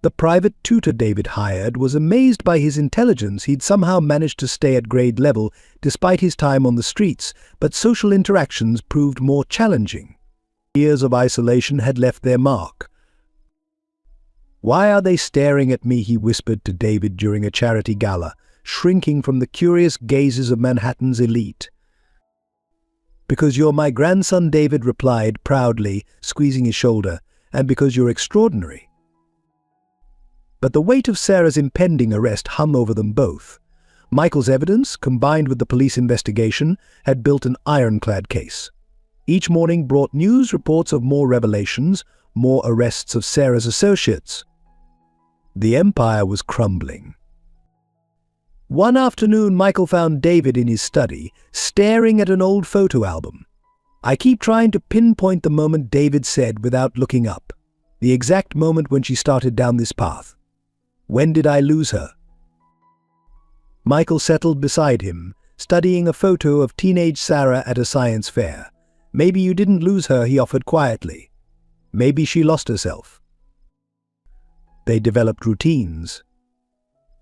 The private tutor David hired was amazed by his intelligence. He'd somehow managed to stay at grade level despite his time on the streets, but social interactions proved more challenging. Years of isolation had left their mark. "Why are they staring at me?" he whispered to David during a charity gala, shrinking from the curious gazes of Manhattan's elite. "Because you're my grandson," David replied proudly, squeezing his shoulder, "and because you're extraordinary." But the weight of Sarah's impending arrest hung over them both. Michael's evidence, combined with the police investigation, had built an ironclad case. Each morning brought news reports of more revelations, more arrests of Sarah's associates. The empire was crumbling. One afternoon, Michael found David in his study, staring at an old photo album. "I keep trying to pinpoint the moment," David said without looking up. "The exact moment when she started down this path. When did I lose her?" Michael settled beside him, studying a photo of teenage Sarah at a science fair. "Maybe you didn't lose her," he offered quietly. "Maybe she lost herself." They developed routines.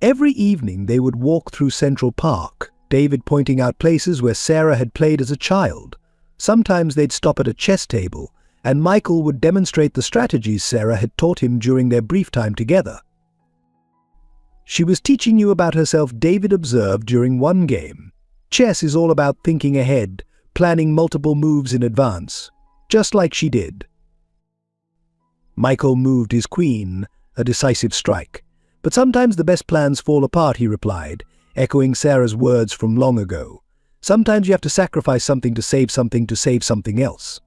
Every evening they would walk through Central Park, David pointing out places where Sarah had played as a child. Sometimes they'd stop at a chess table, and Michael would demonstrate the strategies Sarah had taught him during their brief time together. "She was teaching you about herself," David observed during one game. "Chess is all about thinking ahead, planning multiple moves in advance, just like she did." Michael moved his queen, a decisive strike. "But sometimes the best plans fall apart," he replied, echoing Sarah's words from long ago. "Sometimes you have to sacrifice something to save something else."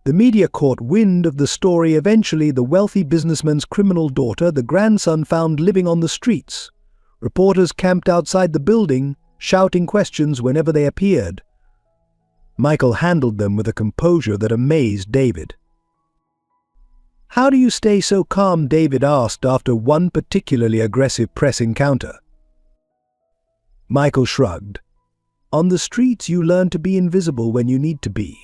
The media caught wind of the story. Eventually, the wealthy businessman's criminal daughter, the grandson, found living on the streets. Reporters camped outside the building, shouting questions whenever they appeared. Michael handled them with a composure that amazed David. "How do you stay so calm?" David asked after one particularly aggressive press encounter. Michael shrugged. "On the streets, you learn to be invisible when you need to be.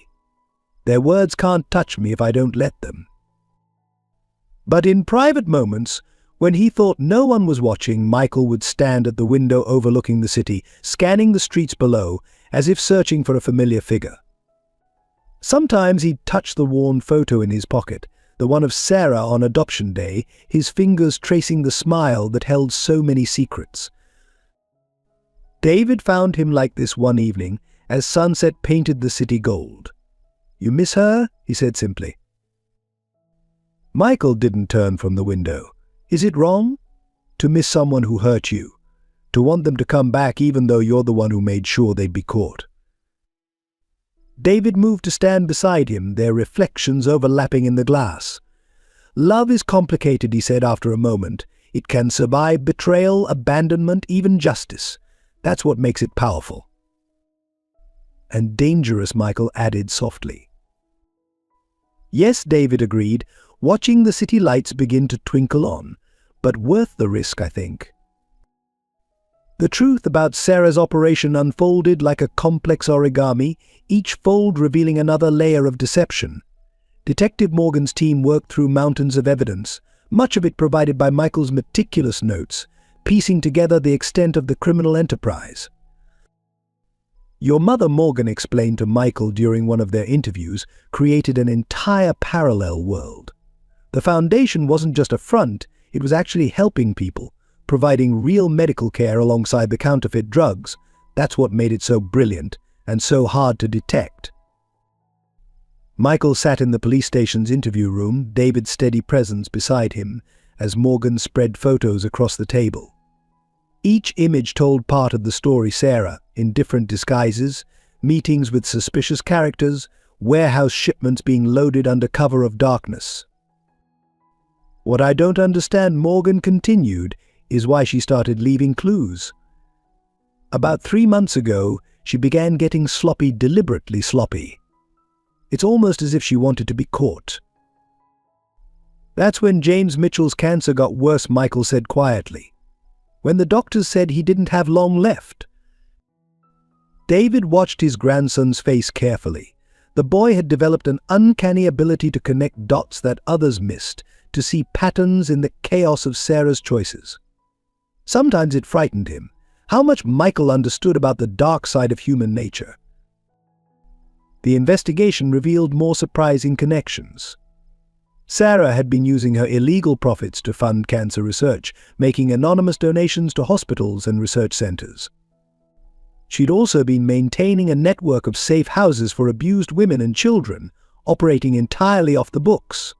Their words can't touch me if I don't let them." But in private moments, when he thought no one was watching, Michael would stand at the window overlooking the city, scanning the streets below, as if searching for a familiar figure. Sometimes he'd touch the worn photo in his pocket, the one of Sarah on adoption day, his fingers tracing the smile that held so many secrets. David found him like this one evening, as sunset painted the city gold. "You miss her?" he said simply. Michael didn't turn from the window. "Is it wrong? To miss someone who hurt you? To want them to come back even though you're the one who made sure they'd be caught?" David moved to stand beside him, their reflections overlapping in the glass. "Love is complicated," he said after a moment. "It can survive betrayal, abandonment, even justice. That's what makes it powerful." "And dangerous," Michael added softly. "Yes," David agreed, watching the city lights begin to twinkle on. "But worth the risk, I think." The truth about Sarah's operation unfolded like a complex origami, each fold revealing another layer of deception. Detective Morgan's team worked through mountains of evidence, much of it provided by Michael's meticulous notes, piecing together the extent of the criminal enterprise. "Your mother," Morgan explained to Michael during one of their interviews, "created an entire parallel world. The foundation wasn't just a front, it was actually helping people, providing real medical care alongside the counterfeit drugs. That's what made it so brilliant and so hard to detect." Michael sat in the police station's interview room, David's steady presence beside him, as Morgan spread photos across the table. Each image told part of the story. Sarah, in different disguises, meetings with suspicious characters, warehouse shipments being loaded under cover of darkness. "What I don't understand," Morgan continued, "is why she started leaving clues. About 3 months ago, she began getting sloppy, deliberately sloppy. It's almost as if she wanted to be caught." "That's when James Mitchell's cancer got worse," Michael said quietly. "When the doctors said he didn't have long left." David watched his grandson's face carefully. The boy had developed an uncanny ability to connect dots that others missed, to see patterns in the chaos of Sarah's choices. Sometimes it frightened him, how much Michael understood about the dark side of human nature. The investigation revealed more surprising connections. Sarah had been using her illegal profits to fund cancer research, making anonymous donations to hospitals and research centers. She'd also been maintaining a network of safe houses for abused women and children, operating entirely off the books.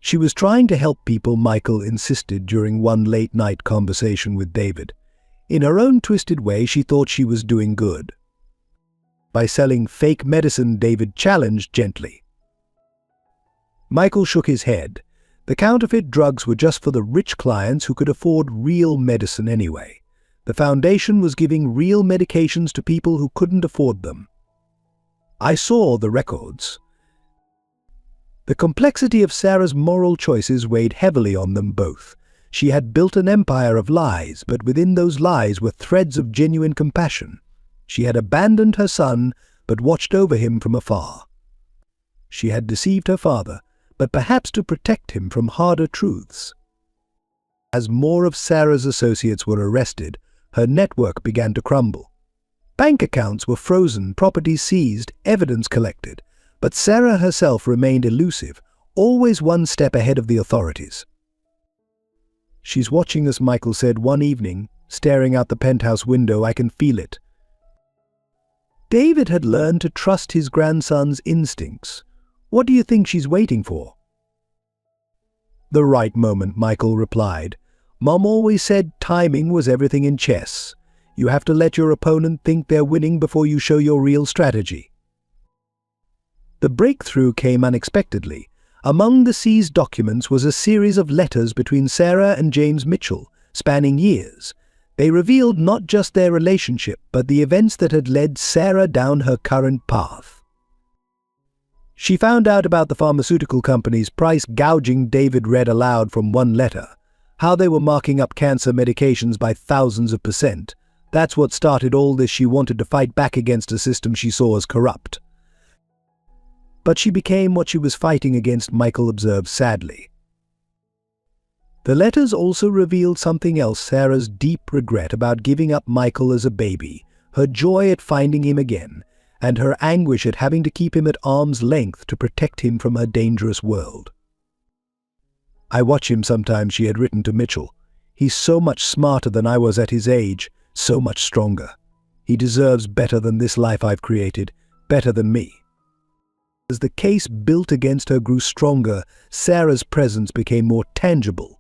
She was trying to help people, Michael insisted during one late-night conversation with David. In her own twisted way, she thought she was doing good. By selling fake medicine, David challenged gently. Michael shook his head. The counterfeit drugs were just for the rich clients who could afford real medicine anyway. The foundation was giving real medications to people who couldn't afford them. I saw the records. The complexity of Sarah's moral choices weighed heavily on them both. She had built an empire of lies, but within those lies were threads of genuine compassion. She had abandoned her son, but watched over him from afar. She had deceived her father, but perhaps to protect him from harder truths. As more of Sarah's associates were arrested, her network began to crumble. Bank accounts were frozen, properties seized, evidence collected, but Sarah herself remained elusive, always one step ahead of the authorities. "She's watching us," Michael said one evening, staring out the penthouse window. "I can feel it." David had learned to trust his grandson's instincts. "What do you think she's waiting for?" "The right moment," Michael replied. "Mom always said timing was everything in chess. You have to let your opponent think they're winning before you show your real strategy." The breakthrough came unexpectedly. Among the seized documents was a series of letters between Sarah and James Mitchell, spanning years. They revealed not just their relationship, but the events that had led Sarah down her current path. She found out about the pharmaceutical companies price gouging. David read aloud from one letter, how they were marking up cancer medications by thousands of %. That's what started all this. She wanted to fight back against a system she saw as corrupt. But she became what she was fighting against, Michael observed sadly. The letters also revealed something else: Sarah's deep regret about giving up Michael as a baby, her joy at finding him again, and her anguish at having to keep him at arm's length to protect him from her dangerous world. "I watch him sometimes," she had written to Mitchell. "He's so much smarter than I was at his age, so much stronger. He deserves better than this life I've created, better than me." As the case built against her grew stronger, Sarah's presence became more tangible.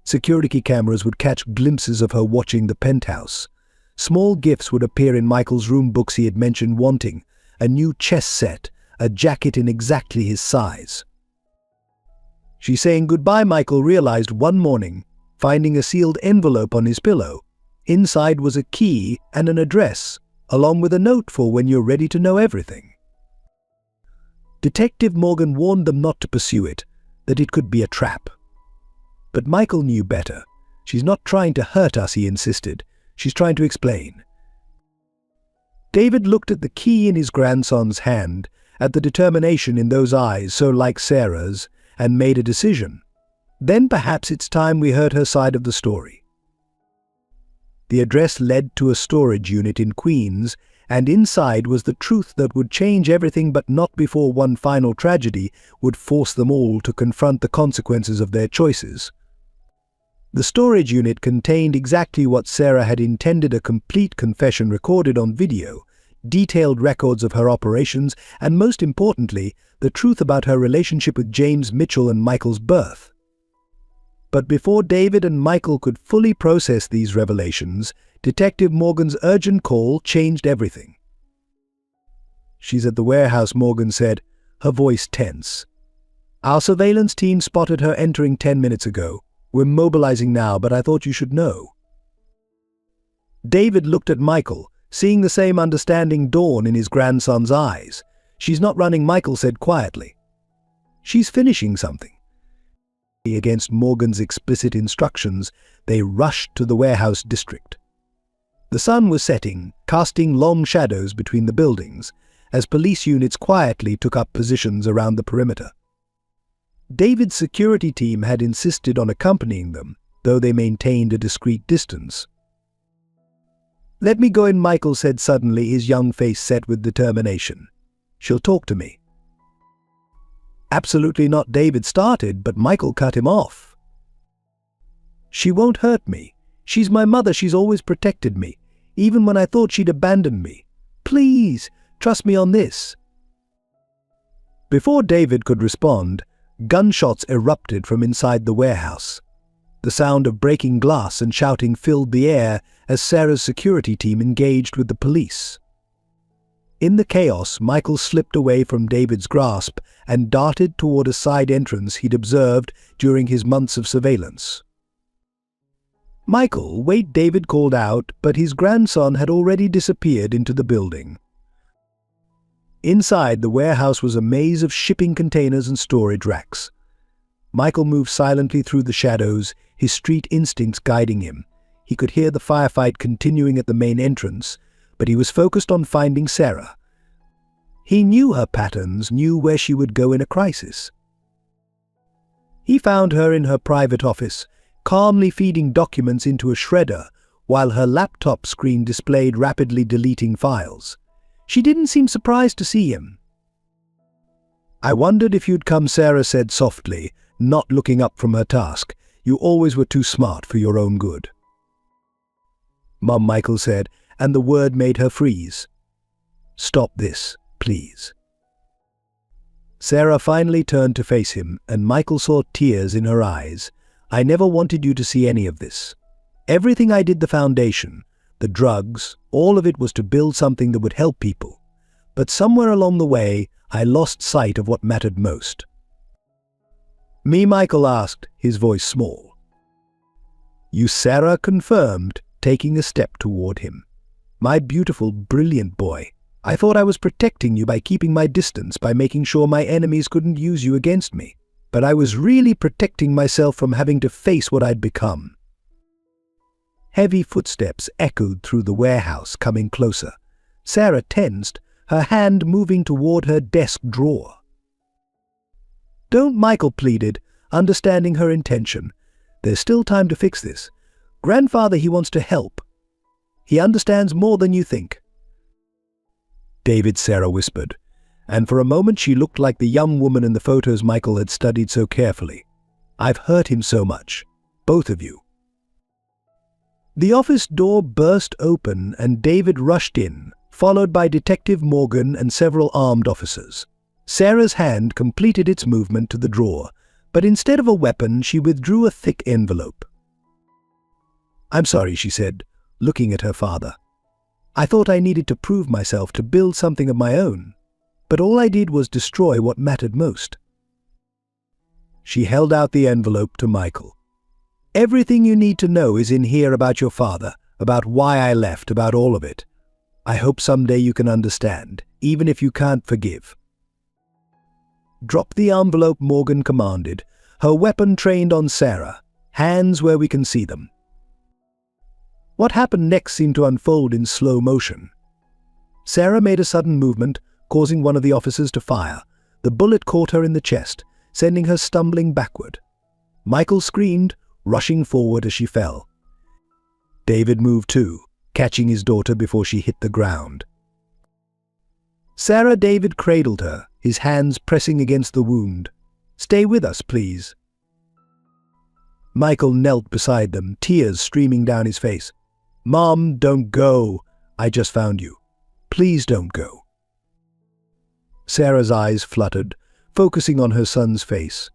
Security cameras would catch glimpses of her watching the penthouse. Small gifts would appear in Michael's room, books he had mentioned wanting, a new chess set, a jacket in exactly his size. "She's saying goodbye," Michael realized one morning, finding a sealed envelope on his pillow. Inside was a key and an address, along with a note for when you're ready to know everything. Detective Morgan warned them not to pursue it, that it could be a trap. But Michael knew better. "She's not trying to hurt us," he insisted. "She's trying to explain." David looked at the key in his grandson's hand, at the determination in those eyes so like Sarah's, and made a decision. "Then perhaps it's time we heard her side of the story." The address led to a storage unit in Queens, and inside was the truth that would change everything, but not before one final tragedy would force them all to confront the consequences of their choices. The storage unit contained exactly what Sarah had intended: a complete confession recorded on video, detailed records of her operations, and most importantly, the truth about her relationship with James Mitchell and Michael's birth. But before David and Michael could fully process these revelations, Detective Morgan's urgent call changed everything. "She's at the warehouse," Morgan said, her voice tense. "Our surveillance team spotted her entering 10 minutes ago. We're mobilizing now, but I thought you should know." David looked at Michael, seeing the same understanding dawn in his grandson's eyes. "She's not running," Michael said quietly. "She's finishing something." Against Morgan's explicit instructions, they rushed to the warehouse district. The sun was setting, casting long shadows between the buildings, as police units quietly took up positions around the perimeter. David's security team had insisted on accompanying them, though they maintained a discreet distance. "Let me go in," Michael said suddenly, his young face set with determination. "She'll talk to me." "Absolutely not," David started, but Michael cut him off. "She won't hurt me. She's my mother. She's always protected me, even when I thought she'd abandoned me. Please, trust me on this." Before David could respond, gunshots erupted from inside the warehouse. The sound of breaking glass and shouting filled the air as Sarah's security team engaged with the police. In the chaos, Michael slipped away from David's grasp and darted toward a side entrance he'd observed during his months of surveillance. "Michael, wait," David called out, but his grandson had already disappeared into the building. Inside, the warehouse was a maze of shipping containers and storage racks. Michael moved silently through the shadows, his street instincts guiding him. He could hear the firefight continuing at the main entrance, but he was focused on finding Sarah. He knew her patterns, knew where she would go in a crisis. He found her in her private office, calmly feeding documents into a shredder while her laptop screen displayed rapidly deleting files. She didn't seem surprised to see him. "I wondered if you'd come," Sarah said softly, not looking up from her task. "You always were too smart for your own good." "Mom," Michael said, and the word made her freeze. "Stop this, please." Sarah finally turned to face him, and Michael saw tears in her eyes. "I never wanted you to see any of this. Everything I did, the foundation, the drugs, all of it was to build something that would help people. But somewhere along the way, I lost sight of what mattered most." "Me?" Michael asked, his voice small. "You," Sarah confirmed, taking a step toward him. "My beautiful, brilliant boy. I thought I was protecting you by keeping my distance, by making sure my enemies couldn't use you against me. But I was really protecting myself from having to face what I'd become." Heavy footsteps echoed through the warehouse, coming closer. Sarah tensed, her hand moving toward her desk drawer. "Don't," Michael pleaded, understanding her intention. "There's still time to fix this. Grandfather, he wants to help. He understands more than you think." "David," Sarah whispered, and for a moment she looked like the young woman in the photos Michael had studied so carefully. "I've hurt him so much. Both of you." The office door burst open and David rushed in, followed by Detective Morgan and several armed officers. Sarah's hand completed its movement to the drawer, but instead of a weapon, she withdrew a thick envelope. "I'm sorry," she said, looking at her father. "I thought I needed to prove myself, to build something of my own. But all I did was destroy what mattered most." She held out the envelope to Michael. "Everything you need to know is in here about your father, about why I left, about all of it. I hope someday you can understand, even if you can't forgive." "Drop the envelope," Morgan commanded, her weapon trained on Sarah, hands where we can see them. What happened next seemed to unfold in slow motion. Sarah made a sudden movement, causing one of the officers to fire. The bullet caught her in the chest, sending her stumbling backward. Michael screamed, rushing forward as she fell. David moved too, catching his daughter before she hit the ground. "Sarah," David cradled her, his hands pressing against the wound. "Stay with us, please." Michael knelt beside them, tears streaming down his face. "Mom, don't go. I just found you. Please don't go." Sarah's eyes fluttered, focusing on her son's face.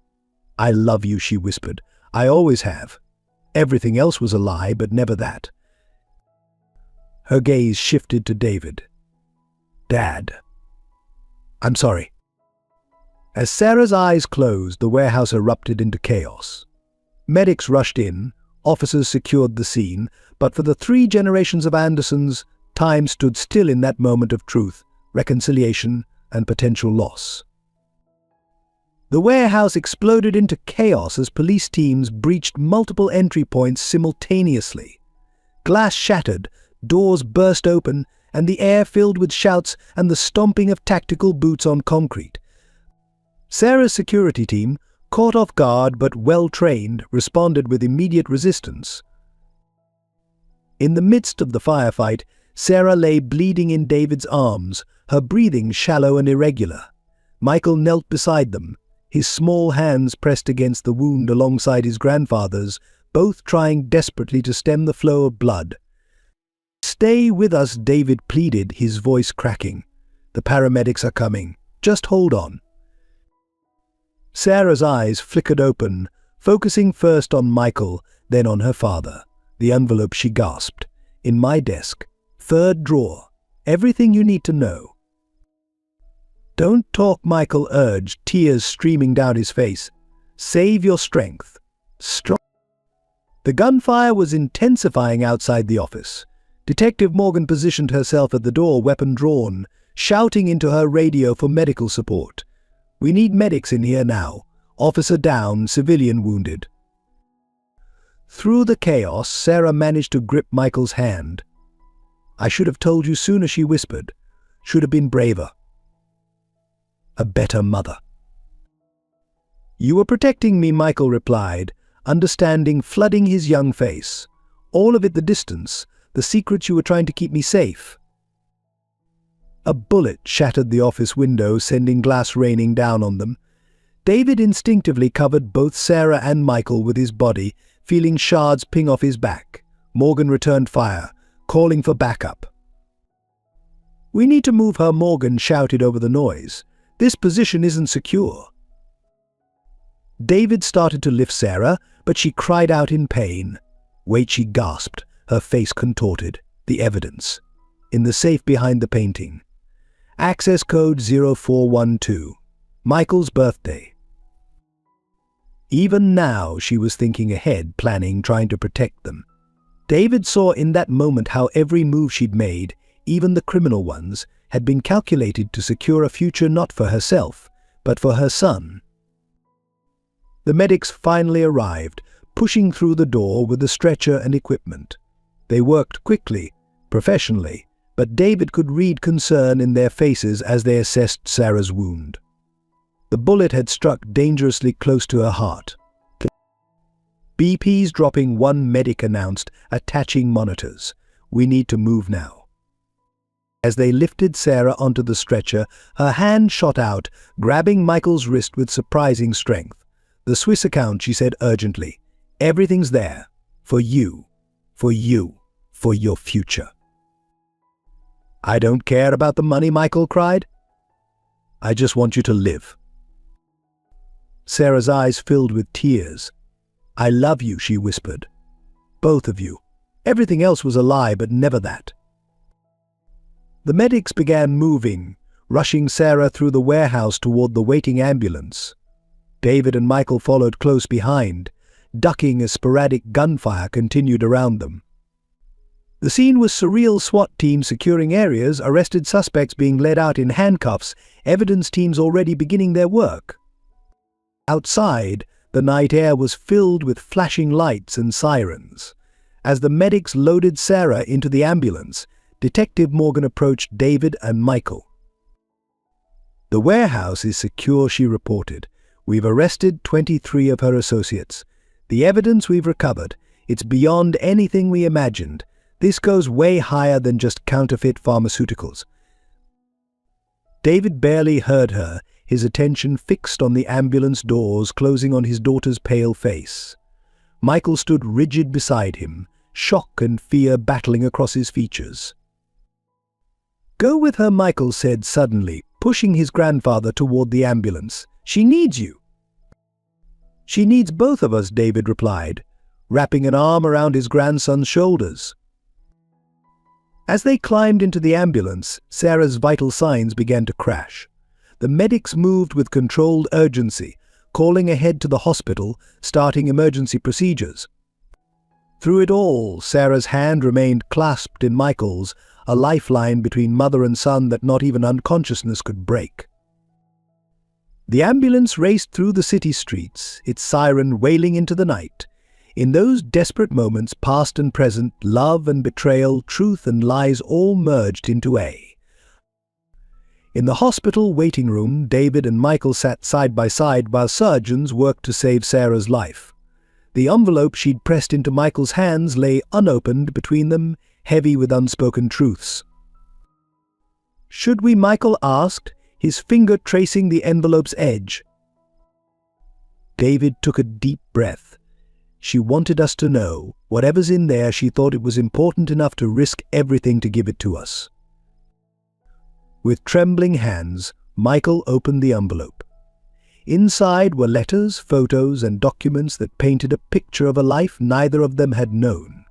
"I love you," she whispered. "I always have. Everything else was a lie, but never that." Her gaze shifted to David. "Dad. I'm sorry." As Sarah's eyes closed, the warehouse erupted into chaos. Medics rushed in, officers secured the scene, but for the 3 generations of Andersons, time stood still in that moment of truth, reconciliation, and potential loss. The warehouse exploded into chaos as police teams breached multiple entry points simultaneously. Glass shattered, doors burst open, and the air filled with shouts and the stomping of tactical boots on concrete. Sarah's security team, caught off guard but well-trained, responded with immediate resistance. In the midst of the firefight, Sarah lay bleeding in David's arms, her breathing shallow and irregular. Michael knelt beside them, his small hands pressed against the wound alongside his grandfather's, both trying desperately to stem the flow of blood. "Stay with us," David pleaded, his voice cracking. "The paramedics are coming. Just hold on." Sarah's eyes flickered open, focusing first on Michael, then on her father. The envelope, she gasped. "In my desk. Third drawer. Everything you need to know." "Don't talk," Michael urged, tears streaming down his face. "Save your strength." The gunfire was intensifying outside the office. Detective Morgan positioned herself at the door, weapon drawn, shouting into her radio for medical support. "We need medics in here now. Officer down, civilian wounded." Through the chaos, Sarah managed to grip Michael's hand. "I should have told you sooner," she whispered. "Should have been braver. A better mother." "You were protecting me," Michael replied, understanding flooding his young face. "All of it the distance, the secrets you were trying to keep me safe." A bullet shattered the office window, sending glass raining down on them. David instinctively covered both Sarah and Michael with his body, feeling shards ping off his back. Morgan returned fire, calling for backup. "We need to move her," Morgan shouted over the noise. "This position isn't secure." David started to lift Sarah, but she cried out in pain. "Wait," she gasped, her face contorted. "The evidence. In the safe behind the painting. Access code 0412. Michael's birthday." Even now she was thinking ahead, planning, trying to protect them. David saw in that moment how every move she'd made, even the criminal ones, had been calculated to secure a future not for herself, but for her son. The medics finally arrived, pushing through the door with the stretcher and equipment. They worked quickly, professionally, but David could read concern in their faces as they assessed Sarah's wound. The bullet had struck dangerously close to her heart. "BP's dropping," one medic announced, attaching monitors. "We need to move now." As they lifted Sarah onto the stretcher, her hand shot out, grabbing Michael's wrist with surprising strength. "The Swiss account," she said urgently. "Everything's there. For you. For you. For your future." "I don't care about the money," Michael cried. "I just want you to live." Sarah's eyes filled with tears. "I love you," she whispered. "Both of you. Everything else was a lie, but never that." The medics began moving, rushing Sarah through the warehouse toward the waiting ambulance. David and Michael followed close behind, ducking as sporadic gunfire continued around them. The scene was surreal: SWAT teams securing areas, arrested suspects being led out in handcuffs, evidence teams already beginning their work. Outside, the night air was filled with flashing lights and sirens. As the medics loaded Sarah into the ambulance, Detective Morgan approached David and Michael. "The warehouse is secure," she reported. "We've arrested 23 of her associates. The evidence we've recovered, it's beyond anything we imagined. This goes way higher than just counterfeit pharmaceuticals." David barely heard her, his attention fixed on the ambulance doors closing on his daughter's pale face. Michael stood rigid beside him, shock and fear battling across his features. "Go with her," Michael said suddenly, pushing his grandfather toward the ambulance. "She needs you." "She needs both of us," David replied, wrapping an arm around his grandson's shoulders. As they climbed into the ambulance, Sarah's vital signs began to crash. The medics moved with controlled urgency, calling ahead to the hospital, starting emergency procedures. Through it all, Sarah's hand remained clasped in Michael's, a lifeline between mother and son that not even unconsciousness could break. The ambulance raced through the city streets, its siren wailing into the night. In those desperate moments, past and present, love and betrayal, truth and lies all merged into A. In the hospital waiting room, David and Michael sat side by side while surgeons worked to save Sarah's life. The envelope she'd pressed into Michael's hands lay unopened between them, heavy with unspoken truths. "Should we?" Michael asked, his finger tracing the envelope's edge. David took a deep breath. She wanted us to know. Whatever's in there, she thought it was important enough to risk everything to give it to us. With trembling hands, Michael opened the envelope. Inside were letters, photos, and documents that painted a picture of a life neither of them had known.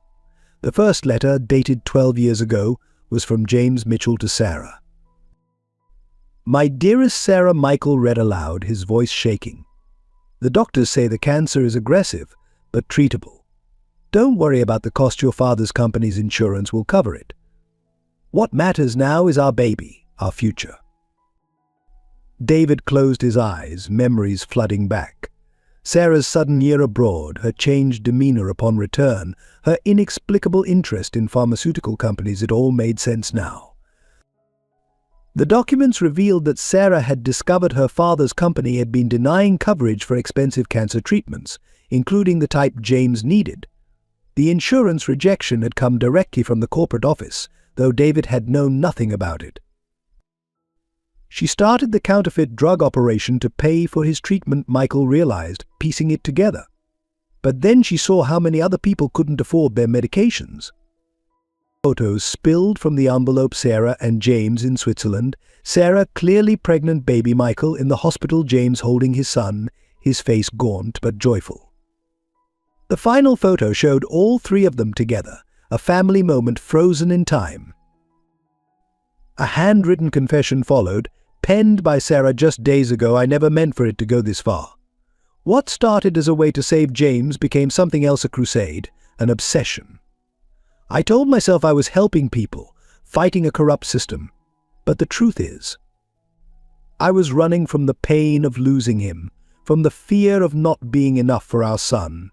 The first letter, dated 12 years ago, was from James Mitchell to Sarah. "My dearest Sarah," Michael read aloud, his voice shaking. "The doctors say the cancer is aggressive, but treatable. Don't worry about the cost. Your father's company's insurance will cover it. What matters now is our baby, our future." David closed his eyes, memories flooding back. Sarah's sudden year abroad, her changed demeanor upon return, her inexplicable interest in pharmaceutical companies, it all made sense now. The documents revealed that Sarah had discovered her father's company had been denying coverage for expensive cancer treatments, including the type James needed. The insurance rejection had come directly from the corporate office, though David had known nothing about it. She started the counterfeit drug operation to pay for his treatment, Michael realized, piecing it together. But then she saw how many other people couldn't afford their medications. Photos spilled from the envelope. Sarah and James in Switzerland. Sarah, clearly pregnant, baby Michael in the hospital, James holding his son, his face gaunt but joyful. The final photo showed all three of them together, a family moment frozen in time. A handwritten confession followed, penned by Sarah just days ago. "I never meant for it to go this far. What started as a way to save James became something else, a crusade, an obsession. I told myself I was helping people, fighting a corrupt system. But the truth is, I was running from the pain of losing him, from the fear of not being enough for our son."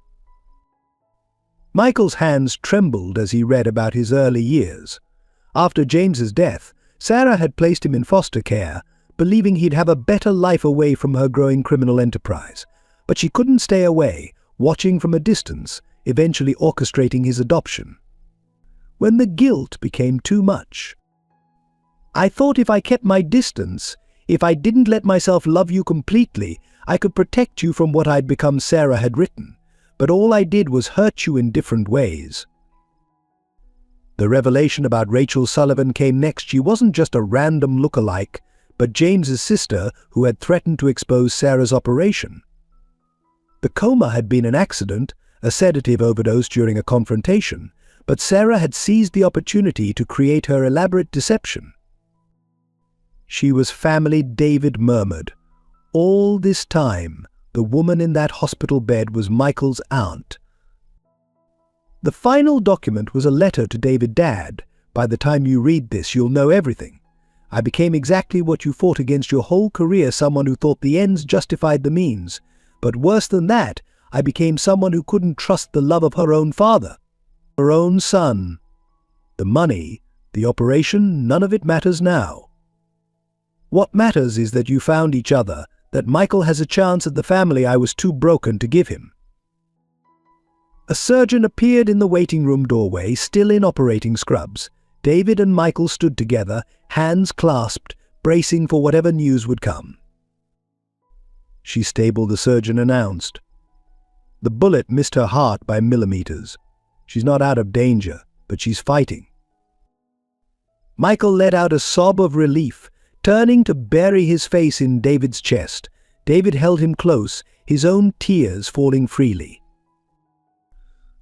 Michael's hands trembled as he read about his early years. After James's death, Sarah had placed him in foster care, believing he'd have a better life away from her growing criminal enterprise. But she couldn't stay away, watching from a distance, eventually orchestrating his adoption. When the guilt became too much, "I thought if I kept my distance, if I didn't let myself love you completely, I could protect you from what I'd become," Sarah had written. "But all I did was hurt you in different ways." The revelation about Rachel Sullivan came next. She wasn't just a random look-alike, but James's sister who had threatened to expose Sarah's operation. The coma had been an accident, a sedative overdose during a confrontation, but Sarah had seized the opportunity to create her elaborate deception. "She was family," David murmured. "All this time, the woman in that hospital bed was Michael's aunt." The final document was a letter to David. "Dad, by the time you read this, you'll know everything. I became exactly what you fought against your whole career, someone who thought the ends justified the means. But worse than that, I became someone who couldn't trust the love of her own father, her own son. The money, the operation, none of it matters now. What matters is that you found each other, that Michael has a chance at the family I was too broken to give him." A surgeon appeared in the waiting room doorway, still in operating scrubs. David and Michael stood together, hands clasped, bracing for whatever news would come. "She's stable," the surgeon announced. "The bullet missed her heart by millimeters. She's not out of danger, but she's fighting." Michael let out a sob of relief, turning to bury his face in David's chest. David held him close, his own tears falling freely.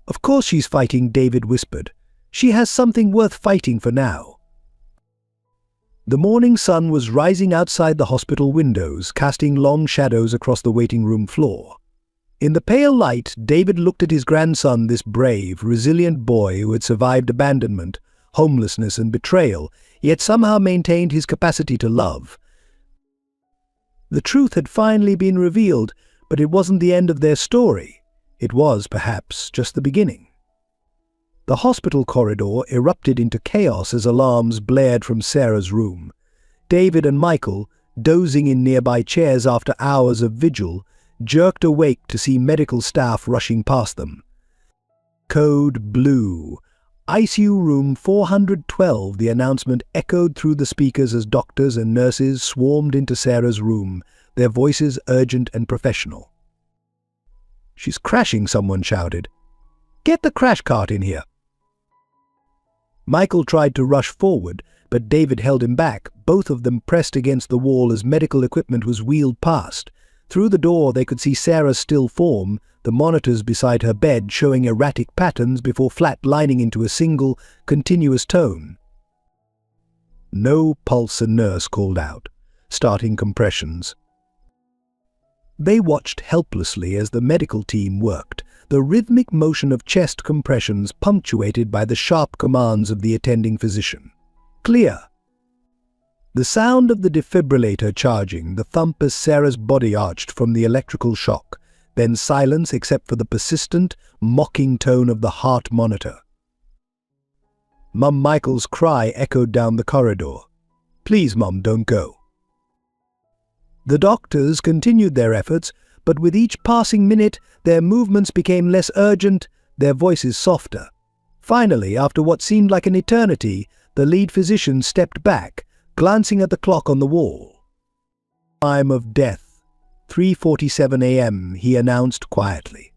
"Of course she's fighting," David whispered. "She has something worth fighting for now." The morning sun was rising outside the hospital windows, casting long shadows across the waiting room floor. In the pale light, David looked at his grandson, this brave, resilient boy who had survived abandonment, homelessness, and betrayal, yet somehow maintained his capacity to love. The truth had finally been revealed, but it wasn't the end of their story. It was, perhaps, just the beginning. The hospital corridor erupted into chaos as alarms blared from Sarah's room. David and Michael, dozing in nearby chairs after hours of vigil, jerked awake to see medical staff rushing past them. Code Blue. ICU room 412, the announcement echoed through the speakers as doctors and nurses swarmed into Sarah's room, their voices urgent and professional. "She's crashing," someone shouted. "Get the crash cart in here." Michael tried to rush forward, but David held him back, both of them pressed against the wall as medical equipment was wheeled past. Through the door they could see Sarah's still form, the monitors beside her bed showing erratic patterns before flat-lining into a single, continuous tone. "No pulse," a nurse called out, starting compressions. They watched helplessly as the medical team worked, the rhythmic motion of chest compressions punctuated by the sharp commands of the attending physician. "Clear." The sound of the defibrillator charging, the thump as Sarah's body arched from the electrical shock, then silence except for the persistent, mocking tone of the heart monitor. Mum Michael's cry echoed down the corridor. "Please, Mum, don't go." The doctors continued their efforts, but with each passing minute, their movements became less urgent, their voices softer. Finally, after what seemed like an eternity, the lead physician stepped back, glancing at the clock on the wall. "Time of death, 3:47 a.m., he announced quietly.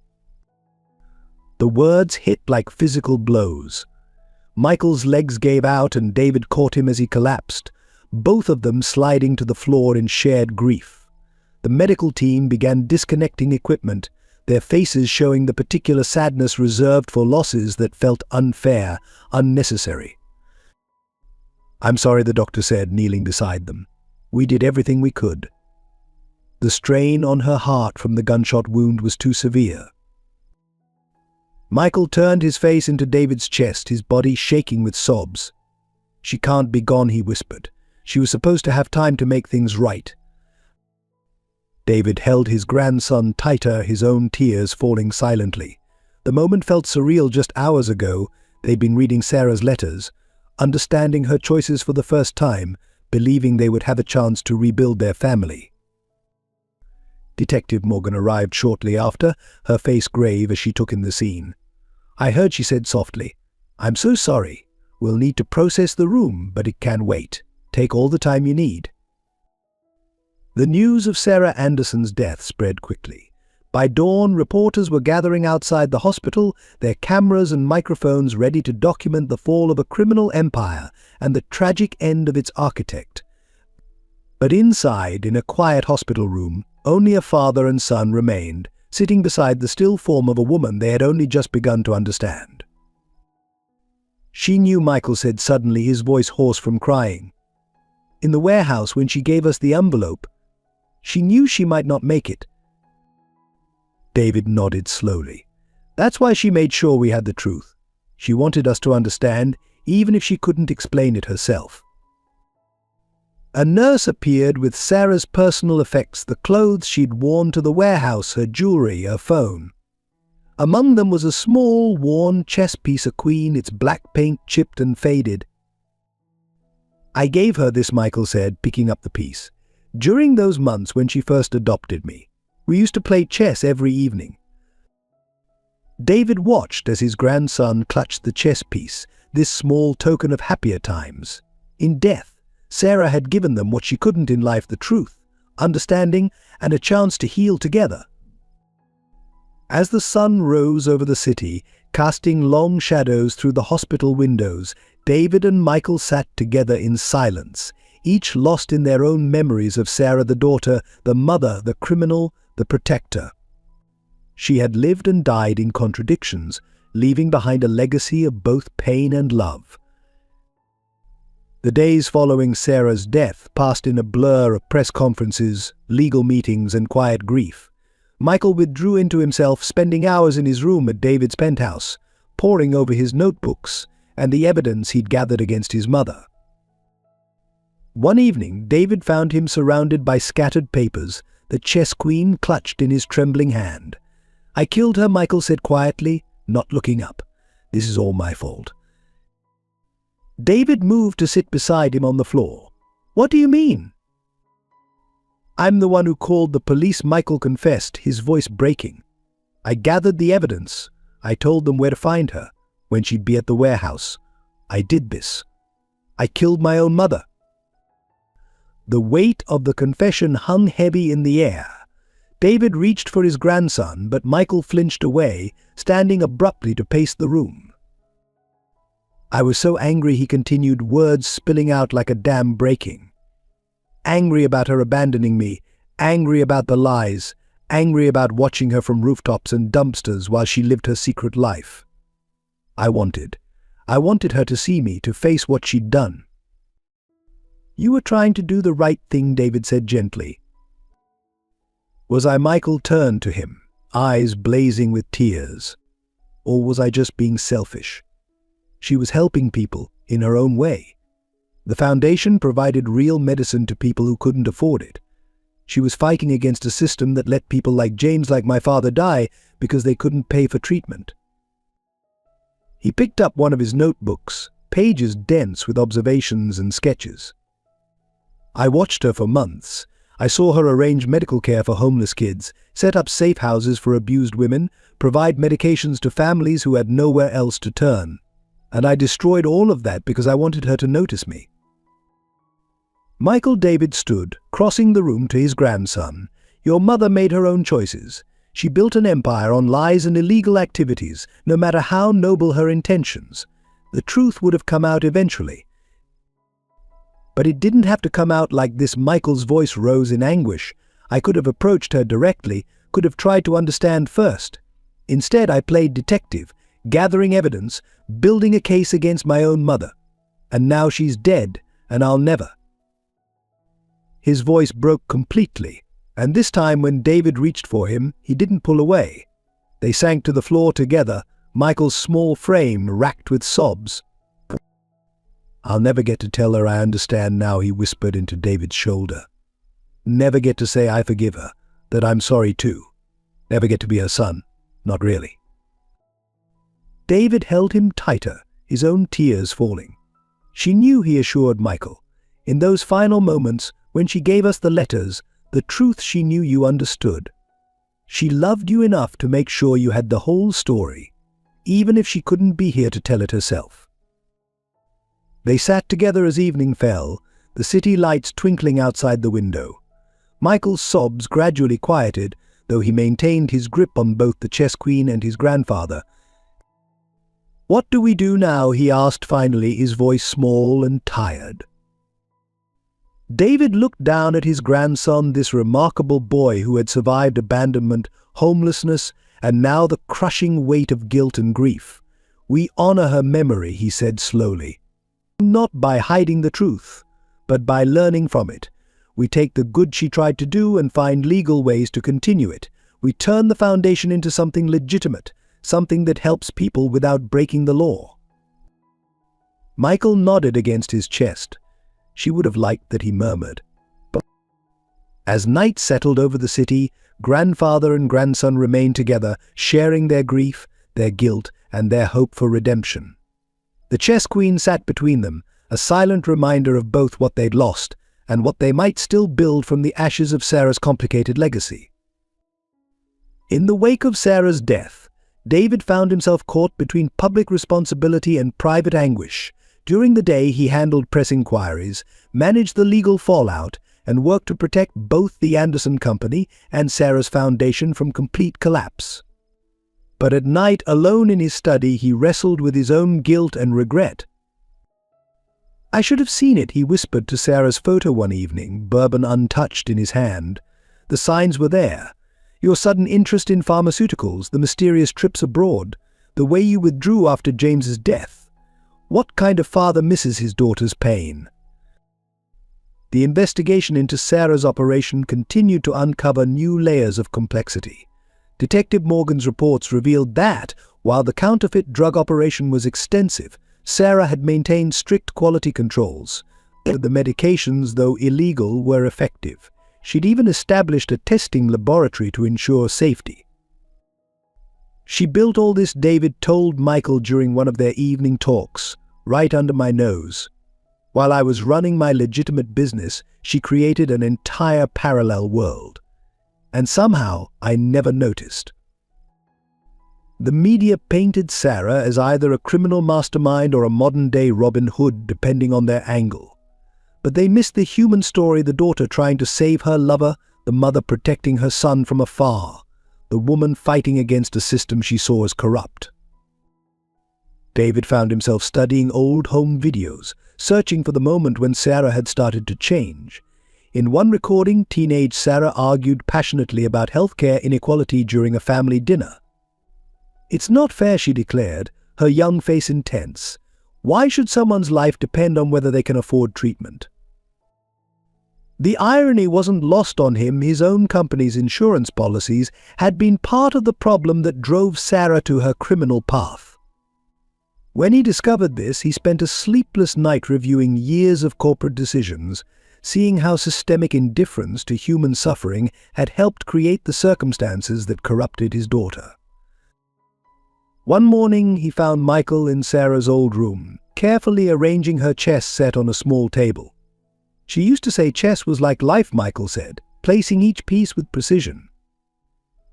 The words hit like physical blows. Michael's legs gave out and David caught him as he collapsed, both of them sliding to the floor in shared grief. The medical team began disconnecting equipment, their faces showing the particular sadness reserved for losses that felt unfair, unnecessary. "I'm sorry," the doctor said, kneeling beside them. "We did everything we could." The strain on her heart from the gunshot wound was too severe. Michael turned his face into David's chest, his body shaking with sobs. "She can't be gone," he whispered. "She was supposed to have time to make things right." David held his grandson tighter, his own tears falling silently. The moment felt surreal. Just hours ago, they'd been reading Sarah's letters, understanding her choices for the first time, believing they would have a chance to rebuild their family. Detective Morgan arrived shortly after, her face grave as she took in the scene. "I heard," she said softly. "I'm so sorry. We'll need to process the room, but it can wait. Take all the time you need." The news of Sarah Anderson's death spread quickly. By dawn, reporters were gathering outside the hospital, their cameras and microphones ready to document the fall of a criminal empire and the tragic end of its architect. But inside, in a quiet hospital room, only a father and son remained, sitting beside the still form of a woman they had only just begun to understand. "She knew," Michael said suddenly, his voice hoarse from crying. "In the warehouse when she gave us the envelope. She knew she might not make it." David nodded slowly. "That's why she made sure we had the truth. She wanted us to understand, even if she couldn't explain it herself." A nurse appeared with Sarah's personal effects, the clothes she'd worn to the warehouse, her jewelry, her phone. Among them was a small, worn chess piece, a queen, its black paint chipped and faded. "I gave her this," Michael said, picking up the piece. "During those months when she first adopted me, we used to play chess every evening." David watched as his grandson clutched the chess piece, this small token of happier times. In death, Sarah had given them what she couldn't in life: the truth, understanding, and a chance to heal together. As the sun rose over the city, casting long shadows through the hospital windows, David and Michael sat together in silence, each lost in their own memories of Sarah, the daughter, the mother, the criminal, the protector. She had lived and died in contradictions, leaving behind a legacy of both pain and love. The days following Sarah's death passed in a blur of press conferences, legal meetings, and quiet grief. Michael withdrew into himself, spending hours in his room at David's penthouse, poring over his notebooks and the evidence he'd gathered against his mother. One evening, David found him surrounded by scattered papers, the chess queen clutched in his trembling hand. "I killed her," Michael said quietly, not looking up. "This is all my fault." David moved to sit beside him on the floor. "What do you mean?" I'm the one who called the police," Michael confessed, his voice breaking. "I gathered the evidence. I told them where to find her, when she'd be at the warehouse. I did this. I killed my own mother." The weight of the confession hung heavy in the air. David reached for his grandson, but Michael flinched away, standing abruptly to pace the room. "I was so angry," he continued, words spilling out like a dam breaking. "Angry about her abandoning me, angry about the lies, angry about watching her from rooftops and dumpsters while she lived her secret life. I wanted her to see me, to face what she'd done." "You were trying to do the right thing," David said gently. Was I? Michael turned to him, eyes blazing with tears. Or was I just being selfish? She was helping people in her own way. The foundation provided real medicine to people who couldn't afford it. She was fighting against a system that let people like James, like my father, die because they couldn't pay for treatment. He picked up one of his notebooks, pages dense with observations and sketches. "I watched her for months. I saw her arrange medical care for homeless kids, set up safe houses for abused women, provide medications to families who had nowhere else to turn. And I destroyed all of that because I wanted her to notice me." Michael David stood, crossing the room to his grandson. "Your mother made her own choices. She built an empire on lies and illegal activities, no matter how noble her intentions. The truth would have come out eventually. But it didn't have to come out like this." Michael's voice rose in anguish. "I could have approached her directly, could have tried to understand first. Instead, I played detective, gathering evidence, building a case against my own mother. And now she's dead, and I'll never." His voice broke completely, and this time when David reached for him, he didn't pull away. They sank to the floor together, Michael's small frame racked with sobs. "I'll never get to tell her I understand now," he whispered into David's shoulder. "Never get to say I forgive her, that I'm sorry too. Never get to be her son, not really." David held him tighter, his own tears falling. "She knew," he assured Michael. "In those final moments, when she gave us the letters, the truth she knew you understood. She loved you enough to make sure you had the whole story, even if she couldn't be here to tell it herself." They sat together as evening fell, the city lights twinkling outside the window. Michael's sobs gradually quieted, though he maintained his grip on both the chess queen and his grandfather. "What do we do now?" he asked finally, his voice small and tired. David looked down at his grandson, this remarkable boy who had survived abandonment, homelessness, and now the crushing weight of guilt and grief. "We honor her memory," he said slowly. "Not by hiding the truth, but by learning from it. We take the good she tried to do and find legal ways to continue it. We turn the foundation into something legitimate, something that helps people without breaking the law." Michael nodded against his chest. She would have liked that, he murmured. But as night settled over the city, grandfather and grandson remained together, sharing their grief, their guilt, and their hope for redemption. The chess queen sat between them, a silent reminder of both what they'd lost and what they might still build from the ashes of Sarah's complicated legacy. In the wake of Sarah's death, David found himself caught between public responsibility and private anguish. During the day, he handled press inquiries, managed the legal fallout, and worked to protect both the Anderson Company and Sarah's foundation from complete collapse. But at night, alone in his study, he wrestled with his own guilt and regret. "I should have seen it," he whispered to Sarah's photo one evening, bourbon untouched in his hand. "The signs were there. Your sudden interest in pharmaceuticals, the mysterious trips abroad, the way you withdrew after James's death. What kind of father misses his daughter's pain?" The investigation into Sarah's operation continued to uncover new layers of complexity. Detective Morgan's reports revealed that, while the counterfeit drug operation was extensive, Sarah had maintained strict quality controls. The medications, though illegal, were effective. She'd even established a testing laboratory to ensure safety. "She built all this," David told Michael during one of their evening talks, "right under my nose. While I was running my legitimate business, she created an entire parallel world. And somehow I never noticed. The media painted Sarah as either a criminal mastermind or a modern-day Robin Hood, depending on their angle. But they missed the human story: the daughter trying to save her lover, the mother protecting her son from afar, the woman fighting against a system she saw as corrupt. David found himself studying old home videos, searching for the moment when Sarah had started to change. In one recording, teenage Sarah argued passionately about healthcare inequality during a family dinner. "It's not fair," she declared, her young face intense. "Why should someone's life depend on whether they can afford treatment?" The irony wasn't lost on him. His own company's insurance policies had been part of the problem that drove Sarah to her criminal path. When he discovered this, he spent a sleepless night reviewing years of corporate decisions, seeing how systemic indifference to human suffering had helped create the circumstances that corrupted his daughter. One morning, he found Michael in Sarah's old room, carefully arranging her chess set on a small table. She used to say chess was like life, Michael said, placing each piece with precision.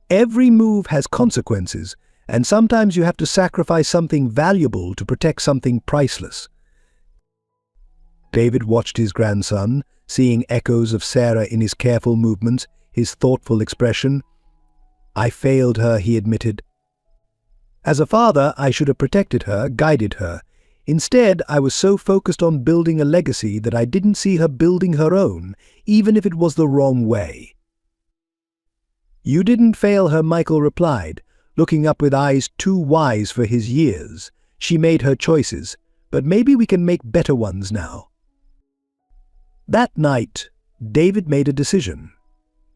Every move has consequences, and sometimes you have to sacrifice something valuable to protect something priceless. David watched his grandson, seeing echoes of Sarah in his careful movements, his thoughtful expression. "I failed her," he admitted. "As a father, I should have protected her, guided her. Instead, I was so focused on building a legacy that I didn't see her building her own, even if it was the wrong way." "You didn't fail her," Michael replied, looking up with eyes too wise for his years. "She made her choices, but maybe we can make better ones now." That night, David made a decision.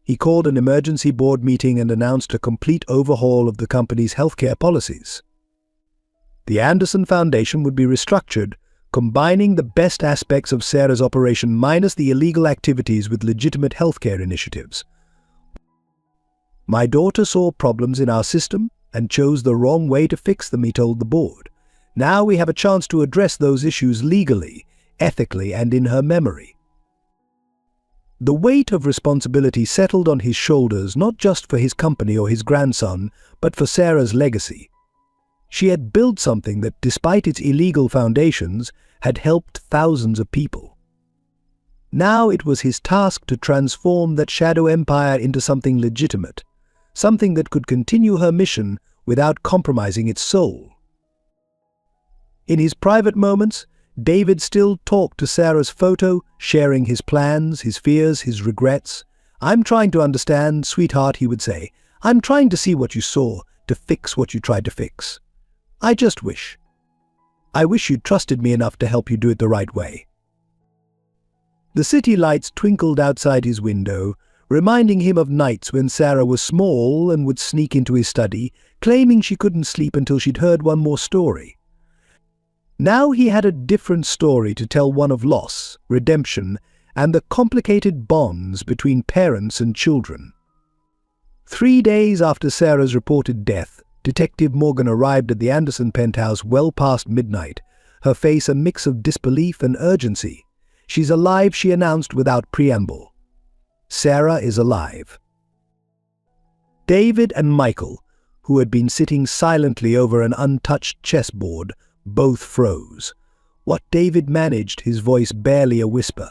He called an emergency board meeting and announced a complete overhaul of the company's healthcare policies. The Anderson Foundation would be restructured, combining the best aspects of Sarah's operation minus the illegal activities with legitimate healthcare initiatives. "My daughter saw problems in our system and chose the wrong way to fix them," he told the board. "Now we have a chance to address those issues legally, ethically, and in her memory." The weight of responsibility settled on his shoulders, not just for his company or his grandson, but for Sarah's legacy. She had built something that, despite its illegal foundations, had helped thousands of people. Now it was his task to transform that shadow empire into something legitimate, something that could continue her mission without compromising its soul. In his private moments, David still talked to Sarah's photo, sharing his plans, his fears, his regrets. "I'm trying to understand, sweetheart," he would say. "I'm trying to see what you saw, to fix what you tried to fix. I wish you'd trusted me enough to help you do it the right way." The city lights twinkled outside his window, reminding him of nights when Sarah was small and would sneak into his study, claiming she couldn't sleep until she'd heard one more story. Now he had a different story to tell, one of loss, redemption, and the complicated bonds between parents and children. 3 days after Sarah's reported death, Detective Morgan arrived at the Anderson penthouse well past midnight, her face a mix of disbelief and urgency. "She's alive," she announced without preamble. "Sarah is alive." David and Michael, who had been sitting silently over an untouched chessboard, both froze. What David managed, his voice barely a whisper.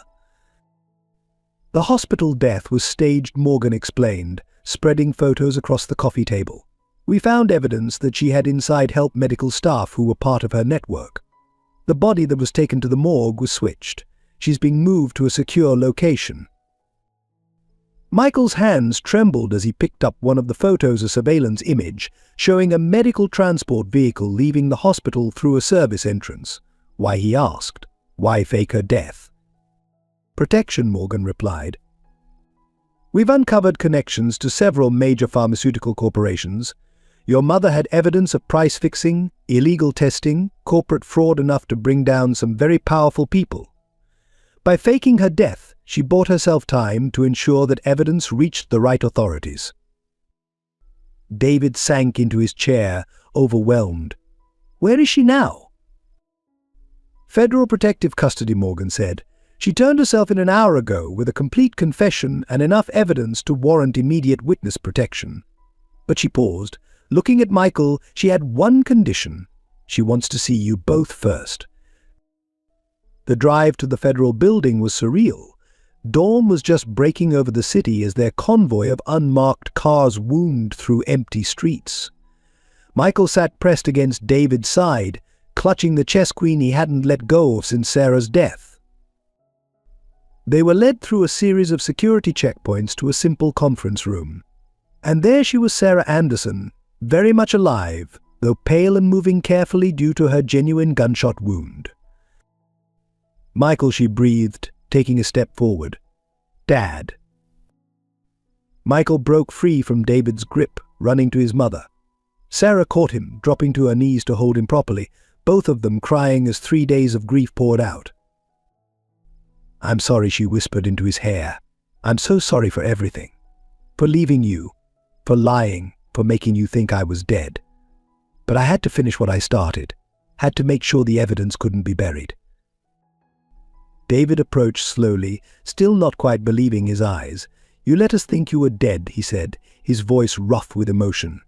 "The hospital death was staged," Morgan explained, spreading photos across the coffee table. "We found evidence that she had inside help medical staff who were part of her network. The body that was taken to the morgue was switched. She's being moved to a secure location." Michael's hands trembled as he picked up one of the photos, a surveillance image, showing a medical transport vehicle leaving the hospital through a service entrance. "Why?" he asked. "Why fake her death?" "Protection," Morgan replied. "We've uncovered connections to several major pharmaceutical corporations. Your mother had evidence of price fixing, illegal testing, corporate fraud enough to bring down some very powerful people. By faking her death, she bought herself time to ensure that evidence reached the right authorities." David sank into his chair, overwhelmed. "Where is she now?" Federal Protective Custody, Morgan said. She turned herself in an hour ago with a complete confession and enough evidence to warrant immediate witness protection. But she paused. Looking at Michael, she had one condition. She wants to see you both first. The drive to the federal building was surreal. Dawn was just breaking over the city as their convoy of unmarked cars wound through empty streets. Michael sat pressed against David's side, clutching the chess queen he hadn't let go of since Sarah's death. They were led through a series of security checkpoints to a simple conference room. And there she was, Sarah Anderson, very much alive, though pale and moving carefully due to her genuine gunshot wound. "Michael," she breathed, taking a step forward. "Dad." Michael broke free from David's grip, running to his mother. Sarah caught him, dropping to her knees to hold him properly, both of them crying as 3 days of grief poured out. "I'm sorry," she whispered into his hair. "I'm so sorry for everything. For leaving you, for lying, for making you think I was dead. But I had to finish what I started, had to make sure the evidence couldn't be buried." David approached slowly, still not quite believing his eyes. "You let us think you were dead," he said, his voice rough with emotion.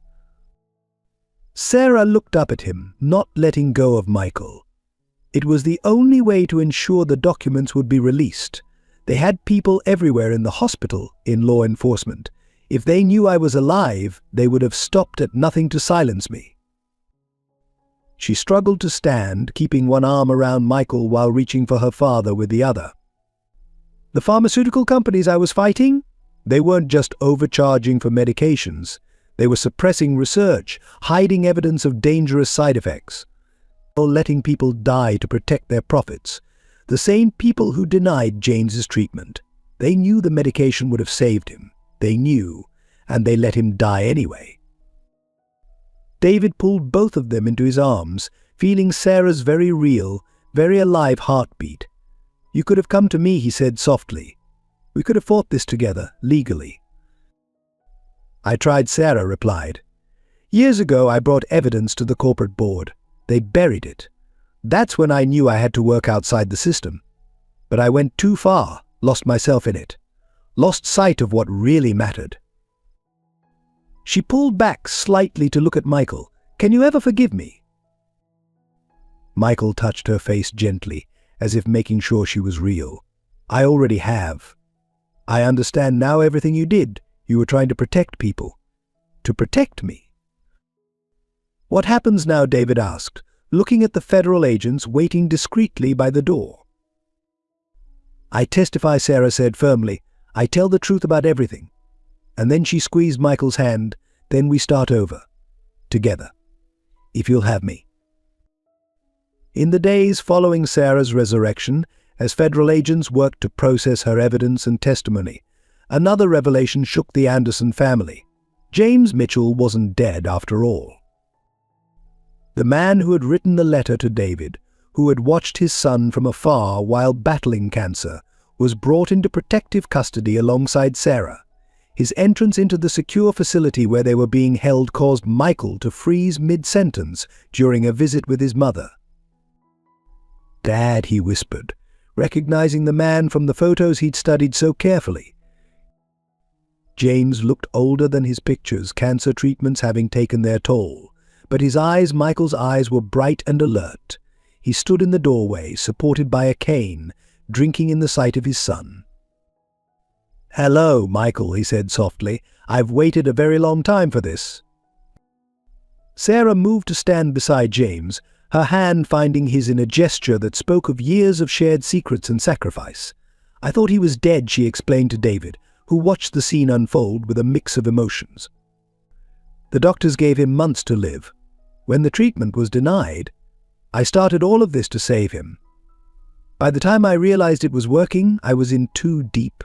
Sarah looked up at him, not letting go of Michael. It was the only way to ensure the documents would be released. They had people everywhere in the hospital, in law enforcement. If they knew I was alive, they would have stopped at nothing to silence me. She struggled to stand, keeping one arm around Michael while reaching for her father with the other. "The pharmaceutical companies I was fighting? They weren't just overcharging for medications. They were suppressing research, hiding evidence of dangerous side effects, or letting people die to protect their profits. The same people who denied James's treatment. They knew the medication would have saved him. They knew, and they let him die anyway." David pulled both of them into his arms, feeling Sarah's very real, very alive heartbeat. "You could have come to me," he said softly. "We could have fought this together, legally." "I tried," Sarah replied. "Years ago I brought evidence to the corporate board. They buried it. That's when I knew I had to work outside the system. But I went too far, lost myself in it. Lost sight of what really mattered." She pulled back slightly to look at Michael. "Can you ever forgive me?" Michael touched her face gently, as if making sure she was real. "I already have. I understand now everything you did. You were trying to protect people. To protect me." "What happens now?" David asked, looking at the federal agents waiting discreetly by the door. "I testify," Sarah said firmly. "I tell the truth about everything." And then she squeezed Michael's hand. "Then we start over. Together. If you'll have me." In the days following Sarah's resurrection, as federal agents worked to process her evidence and testimony, another revelation shook the Anderson family. James Mitchell wasn't dead after all. The man who had written the letter to David, who had watched his son from afar while battling cancer, was brought into protective custody alongside Sarah. His entrance into the secure facility where they were being held caused Michael to freeze mid-sentence during a visit with his mother. "Dad," he whispered, recognizing the man from the photos he'd studied so carefully. James looked older than his pictures, cancer treatments having taken their toll. But his eyes, Michael's eyes, were bright and alert. He stood in the doorway, supported by a cane, drinking in the sight of his son. "Hello, Michael," he said softly. "I've waited a very long time for this." Sarah moved to stand beside James, her hand finding his in a gesture that spoke of years of shared secrets and sacrifice. "I thought he was dead," she explained to David, who watched the scene unfold with a mix of emotions. "The doctors gave him months to live. When the treatment was denied, I started all of this to save him. By the time I realized it was working, I was in too deep."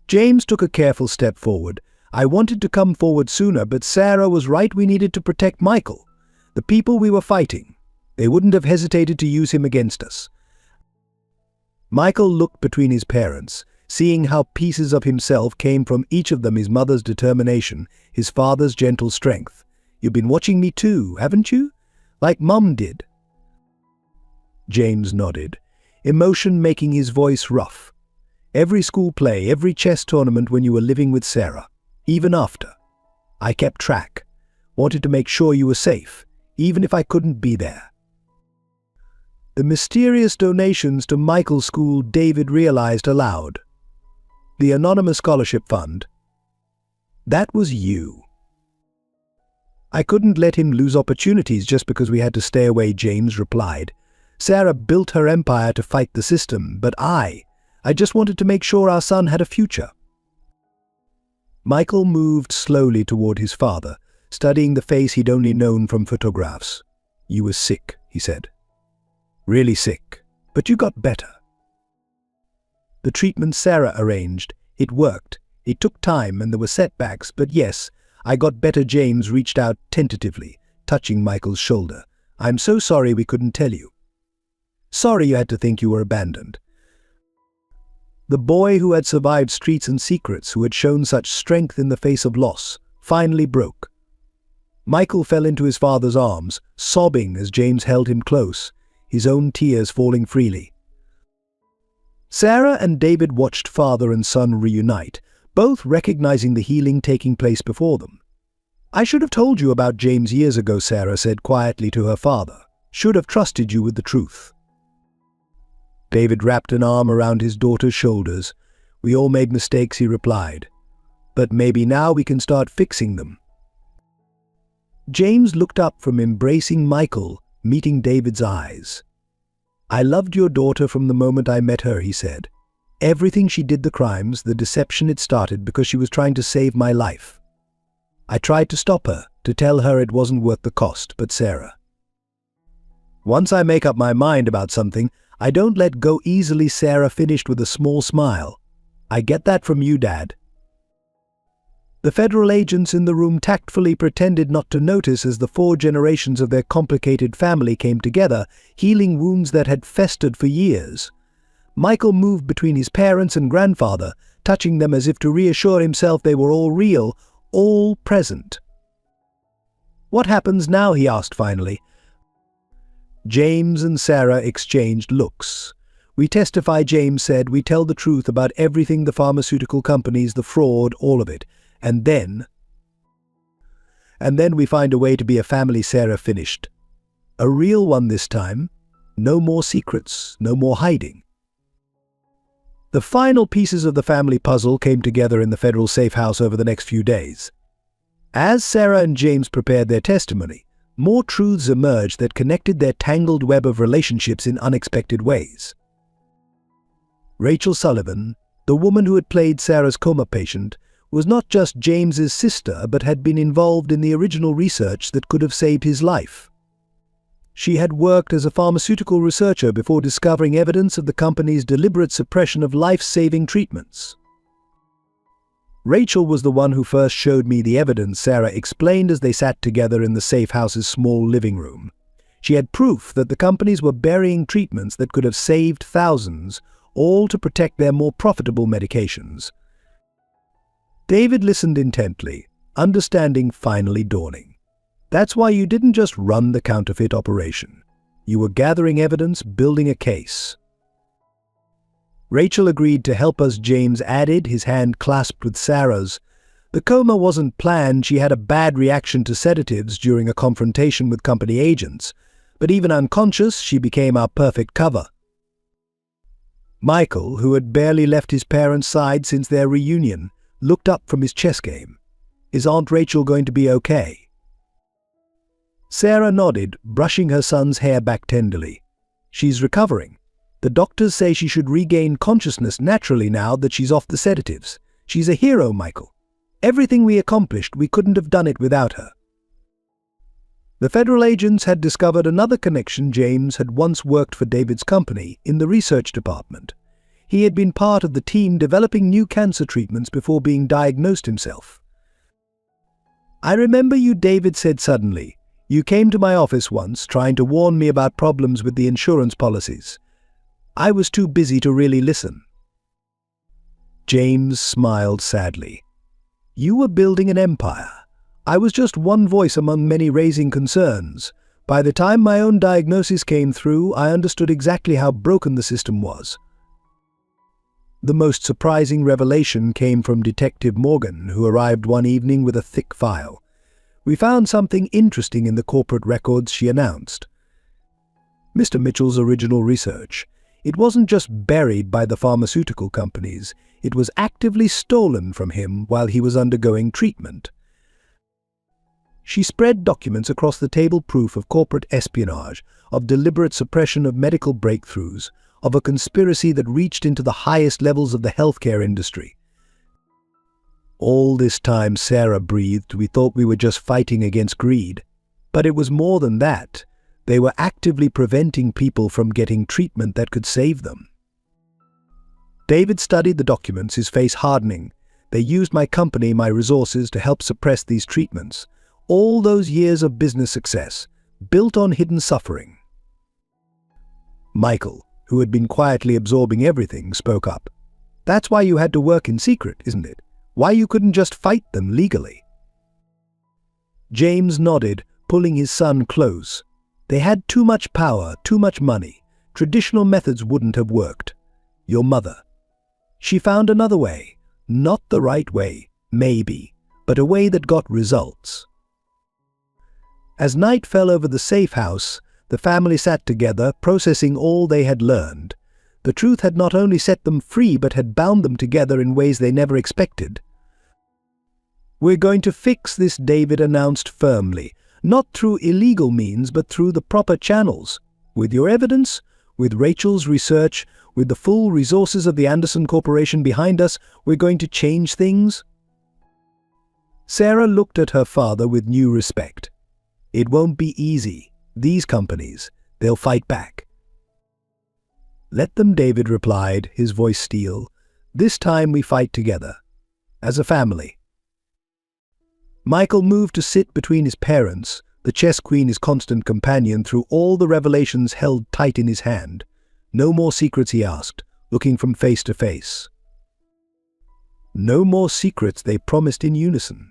James took a careful step forward. "I wanted to come forward sooner, but Sarah was right. We needed to protect Michael. The people we were fighting. They wouldn't have hesitated to use him against us." Michael looked between his parents, seeing how pieces of himself came from each of them: his mother's determination, his father's gentle strength. "You've been watching me too, haven't you? Like Mum did." James nodded, emotion making his voice rough. Every school play, every chess tournament when you were living with Sarah, even after. I kept track, wanted to make sure you were safe, even if I couldn't be there. The mysterious donations to Michael's school, David realized aloud. The anonymous scholarship fund. That was you. I couldn't let him lose opportunities just because we had to stay away, James replied. Sarah built her empire to fight the system, but I just wanted to make sure our son had a future. Michael moved slowly toward his father, studying the face he'd only known from photographs. You were sick, he said. Really sick, but you got better. The treatment Sarah arranged, it worked. It took time and there were setbacks, but yes, I got better. James reached out tentatively, touching Michael's shoulder. I'm so sorry we couldn't tell you. Sorry you had to think you were abandoned. The boy who had survived streets and secrets, who had shown such strength in the face of loss, finally broke. Michael fell into his father's arms, sobbing as James held him close, his own tears falling freely. Sarah and David watched father and son reunite, both recognizing the healing taking place before them. I should have told you about James years ago, Sarah said quietly to her father. Should have trusted you with the truth. David wrapped an arm around his daughter's shoulders. We all made mistakes, he replied. But maybe now we can start fixing them. James looked up from embracing Michael, meeting David's eyes. I loved your daughter from the moment I met her, he said. Everything she did, the crimes, the deception, it started because she was trying to save my life. I tried to stop her, to tell her it wasn't worth the cost, but Sarah. Once I make up my mind about something, I don't let go easily, Sarah finished with a small smile. I get that from you, Dad. The federal agents in the room tactfully pretended not to notice as the 4 generations of their complicated family came together, healing wounds that had festered for years. Michael moved between his parents and grandfather, touching them as if to reassure himself they were all real, all present. What happens now, he asked finally. James and Sarah exchanged looks. We testify, James said. We tell the truth about everything, the pharmaceutical companies, the fraud, all of it. And then we find a way to be a family, Sarah finished. A real one this time. No more secrets, no more hiding. The final pieces of the family puzzle came together in the federal safe house over the next few days. As Sarah and James prepared their testimony, more truths emerged that connected their tangled web of relationships in unexpected ways. Rachel Sullivan, the woman who had played Sarah's coma patient, was not just James's sister but had been involved in the original research that could have saved his life. She had worked as a pharmaceutical researcher before discovering evidence of the company's deliberate suppression of life-saving treatments. Rachel was the one who first showed me the evidence, Sarah explained as they sat together in the safe house's small living room. She had proof that the companies were burying treatments that could have saved thousands, all to protect their more profitable medications. David listened intently, understanding finally dawning. That's why you didn't just run the counterfeit operation. You were gathering evidence, building a case. Rachel agreed to help us, James added, his hand clasped with Sarah's. The coma wasn't planned. She had a bad reaction to sedatives during a confrontation with company agents, but even unconscious, she became our perfect cover. Michael, who had barely left his parents' side since their reunion, looked up from his chess game. Is Aunt Rachel going to be okay? Sarah nodded, brushing her son's hair back tenderly. She's recovering. The doctors say she should regain consciousness naturally now that she's off the sedatives. She's a hero, Michael. Everything we accomplished, we couldn't have done it without her. The federal agents had discovered another connection. James had once worked for David's company in the research department. He had been part of the team developing new cancer treatments before being diagnosed himself. I remember you, David said suddenly. You came to my office once, trying to warn me about problems with the insurance policies. I was too busy to really listen. James smiled sadly. You were building an empire. I was just one voice among many raising concerns. By the time my own diagnosis came through, I understood exactly how broken the system was. The most surprising revelation came from Detective Morgan, who arrived one evening with a thick file. We found something interesting in the corporate records, she announced. Mr. Mitchell's original research. It wasn't just buried by the pharmaceutical companies, it was actively stolen from him while he was undergoing treatment. She spread documents across the table, proof of corporate espionage, of deliberate suppression of medical breakthroughs, of a conspiracy that reached into the highest levels of the healthcare industry. All this time, Sarah breathed, we thought we were just fighting against greed. But it was more than that. They were actively preventing people from getting treatment that could save them. David studied the documents, his face hardening. They used my company, my resources, to help suppress these treatments. All those years of business success, built on hidden suffering. Michael, who had been quietly absorbing everything, spoke up. That's why you had to work in secret, isn't it? Why you couldn't just fight them legally? James nodded, pulling his son close. They had too much power, too much money. Traditional methods wouldn't have worked. Your mother. She found another way. Not the right way, maybe, but a way that got results. As night fell over the safe house, the family sat together, processing all they had learned. The truth had not only set them free, but had bound them together in ways they never expected. We're going to fix this, David announced firmly. Not through illegal means, but through the proper channels. With your evidence, with Rachel's research, with the full resources of the Anderson Corporation behind us, we're going to change things. Sarah looked at her father with new respect. It won't be easy. These companies, they'll fight back. Let them, David replied, his voice steel. This time we fight together. As a family. Michael moved to sit between his parents, the chess queen his constant companion, through all the revelations held tight in his hand. No more secrets, he asked, looking from face to face. No more secrets, they promised in unison.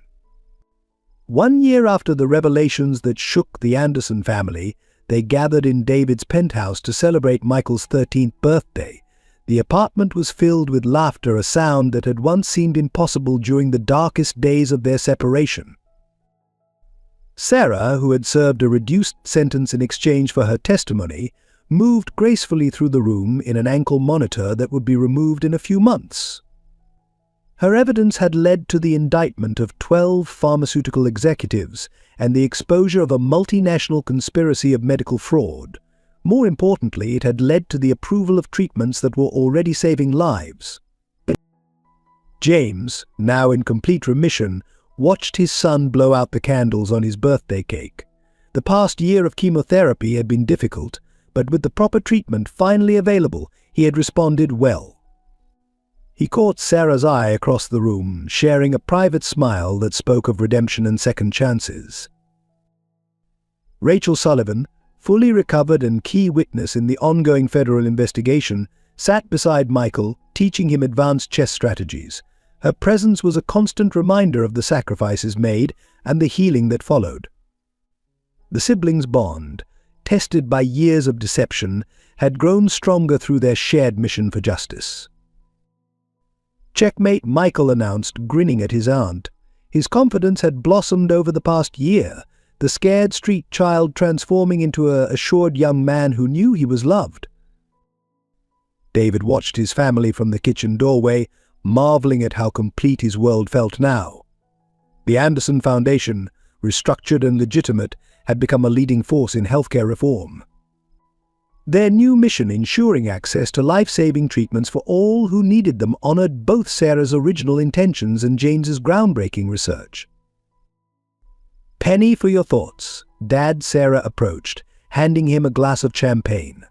1 year after the revelations that shook the Anderson family, they gathered in David's penthouse to celebrate Michael's 13th birthday. The apartment was filled with laughter, a sound that had once seemed impossible during the darkest days of their separation. Sarah, who had served a reduced sentence in exchange for her testimony, moved gracefully through the room in an ankle monitor that would be removed in a few months. Her evidence had led to the indictment of 12 pharmaceutical executives and the exposure of a multinational conspiracy of medical fraud. More importantly, it had led to the approval of treatments that were already saving lives. James, now in complete remission, watched his son blow out the candles on his birthday cake. The past year of chemotherapy had been difficult, but with the proper treatment finally available, he had responded well. He caught Sarah's eye across the room, sharing a private smile that spoke of redemption and second chances. Rachel Sullivan, fully recovered and key witness in the ongoing federal investigation, sat beside Michael, teaching him advanced chess strategies. Her presence was a constant reminder of the sacrifices made and the healing that followed. The siblings' bond, tested by years of deception, had grown stronger through their shared mission for justice. Checkmate, Michael announced, grinning at his aunt. His confidence had blossomed over the past year, the scared street child transforming into an assured young man who knew he was loved. David watched his family from the kitchen doorway, marveling at how complete his world felt now. The Anderson Foundation, restructured and legitimate, had become a leading force in healthcare reform. Their new mission, ensuring access to life-saving treatments for all who needed them, honored both Sarah's original intentions and James's groundbreaking research. Penny for your thoughts, Dad, Sarah approached, handing him a glass of champagne.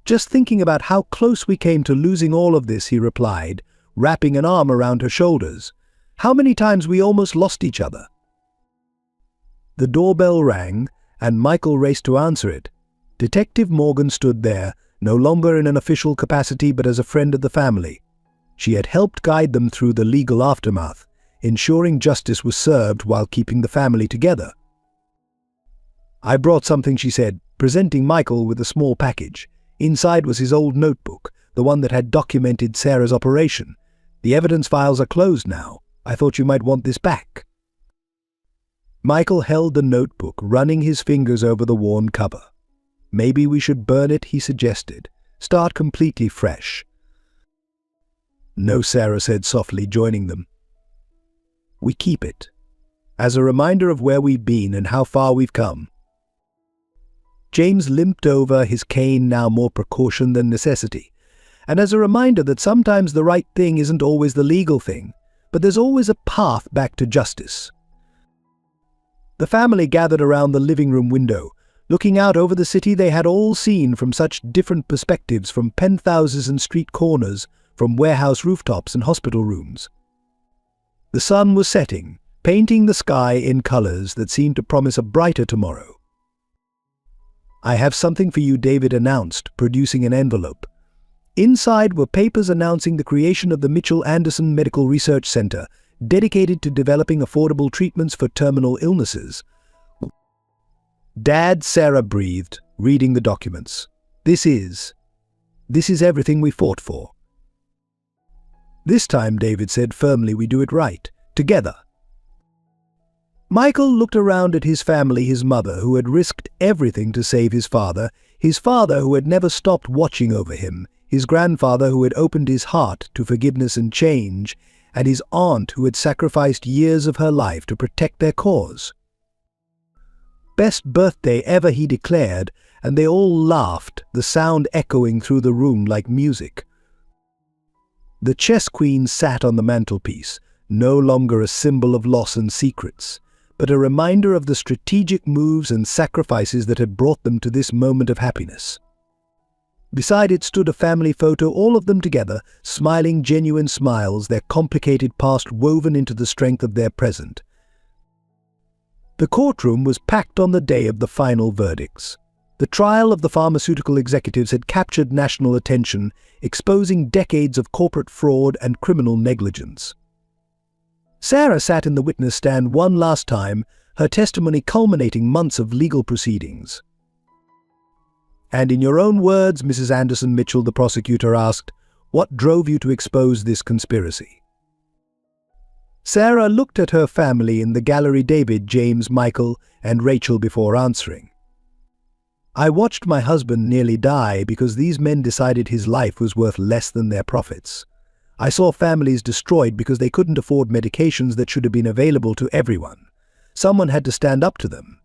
Just thinking about how close we came to losing all of this, he replied, wrapping an arm around her shoulders. How many times we almost lost each other. The doorbell rang, and Michael raced to answer it. Detective Morgan stood there, no longer in an official capacity but as a friend of the family. She had helped guide them through the legal aftermath, ensuring justice was served while keeping the family together. "I brought something," she said, presenting Michael with a small package. Inside was his old notebook, the one that had documented Sarah's operation. "The evidence files are closed now. I thought you might want this back." Michael held the notebook, running his fingers over the worn cover. "Maybe we should burn it," he suggested. "Start completely fresh." "No," Sarah said softly, joining them. "We keep it, as a reminder of where we've been and how far we've come." James limped over, his cane now more precaution than necessity, and as a reminder that sometimes the right thing isn't always the legal thing, but there's always a path back to justice. The family gathered around the living room window, looking out over the city they had all seen from such different perspectives, from penthouses and street corners, from warehouse rooftops and hospital rooms. The sun was setting, painting the sky in colors that seemed to promise a brighter tomorrow. "I have something for you," David announced, producing an envelope. Inside were papers announcing the creation of the Mitchell Anderson Medical Research Center, dedicated to developing affordable treatments for terminal illnesses. "Dad," Sarah breathed, reading the documents. This is everything we fought for." "This time," David said firmly, "we do it right, together." Michael looked around at his family, his mother, who had risked everything to save his father father who had never stopped watching over him, his grandfather who had opened his heart to forgiveness and change, and his aunt who had sacrificed years of her life to protect their cause. "Best birthday ever," he declared, and they all laughed, the sound echoing through the room like music. The chess queen sat on the mantelpiece, no longer a symbol of loss and secrets, but a reminder of the strategic moves and sacrifices that had brought them to this moment of happiness. Beside it stood a family photo, all of them together, smiling genuine smiles, their complicated past woven into the strength of their present. The courtroom was packed on the day of the final verdicts. The trial of the pharmaceutical executives had captured national attention, exposing decades of corporate fraud and criminal negligence. Sarah sat in the witness stand one last time, her testimony culminating months of legal proceedings. "And in your own words, Mrs. Anderson Mitchell," the prosecutor asked, "what drove you to expose this conspiracy?" Sarah looked at her family in the gallery, David, James, Michael, and Rachel, before answering. "I watched my husband nearly die because these men decided his life was worth less than their profits. I saw families destroyed because they couldn't afford medications that should have been available to everyone. Someone had to stand up to them."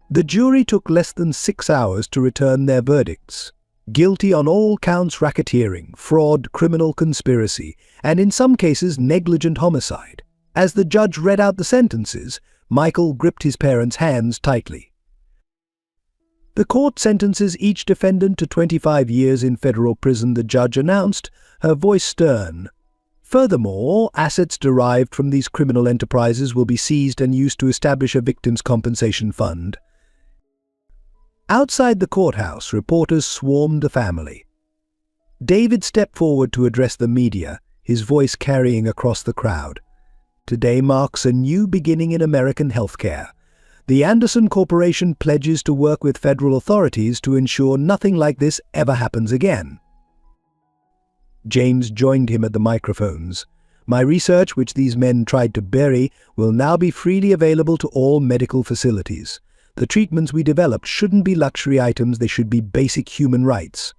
The jury took less than 6 hours to return their verdicts. Guilty on all counts: racketeering, fraud, criminal conspiracy, and in some cases negligent homicide. As the judge read out the sentences, Michael gripped his parents' hands tightly. "The court sentences each defendant to 25 years in federal prison," the judge announced, her voice stern. "Furthermore, all assets derived from these criminal enterprises will be seized and used to establish a victims' compensation fund." Outside the courthouse, reporters swarmed the family. David stepped forward to address the media, his voice carrying across the crowd. "Today marks a new beginning in American healthcare. The Anderson Corporation pledges to work with federal authorities to ensure nothing like this ever happens again." James joined him at the microphones. "My research, which these men tried to bury, will now be freely available to all medical facilities. The treatments we developed shouldn't be luxury items, they should be basic human rights."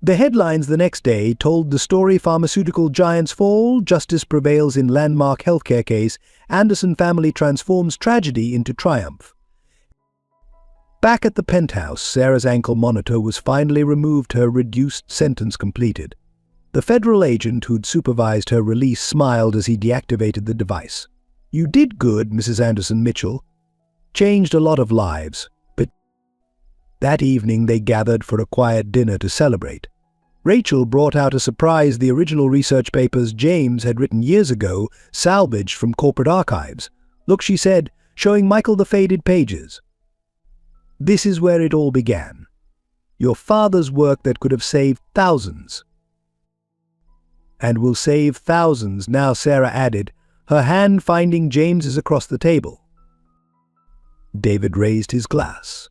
The headlines the next day told the story: "Pharmaceutical giants fall, justice prevails in landmark healthcare case, Anderson family transforms tragedy into triumph." Back at the penthouse, Sarah's ankle monitor was finally removed, her reduced sentence completed. The federal agent who'd supervised her release smiled as he deactivated the device. "You did good, Mrs. Anderson Mitchell. Changed a lot of lives." But that evening they gathered for a quiet dinner to celebrate. Rachel brought out a surprise: the original research papers James had written years ago, salvaged from corporate archives. "Look," she said, showing Michael the faded pages. "This is where it all began. Your father's work that could have saved thousands. And will save thousands now," Sarah added, her hand finding James's across the table. David raised his glass.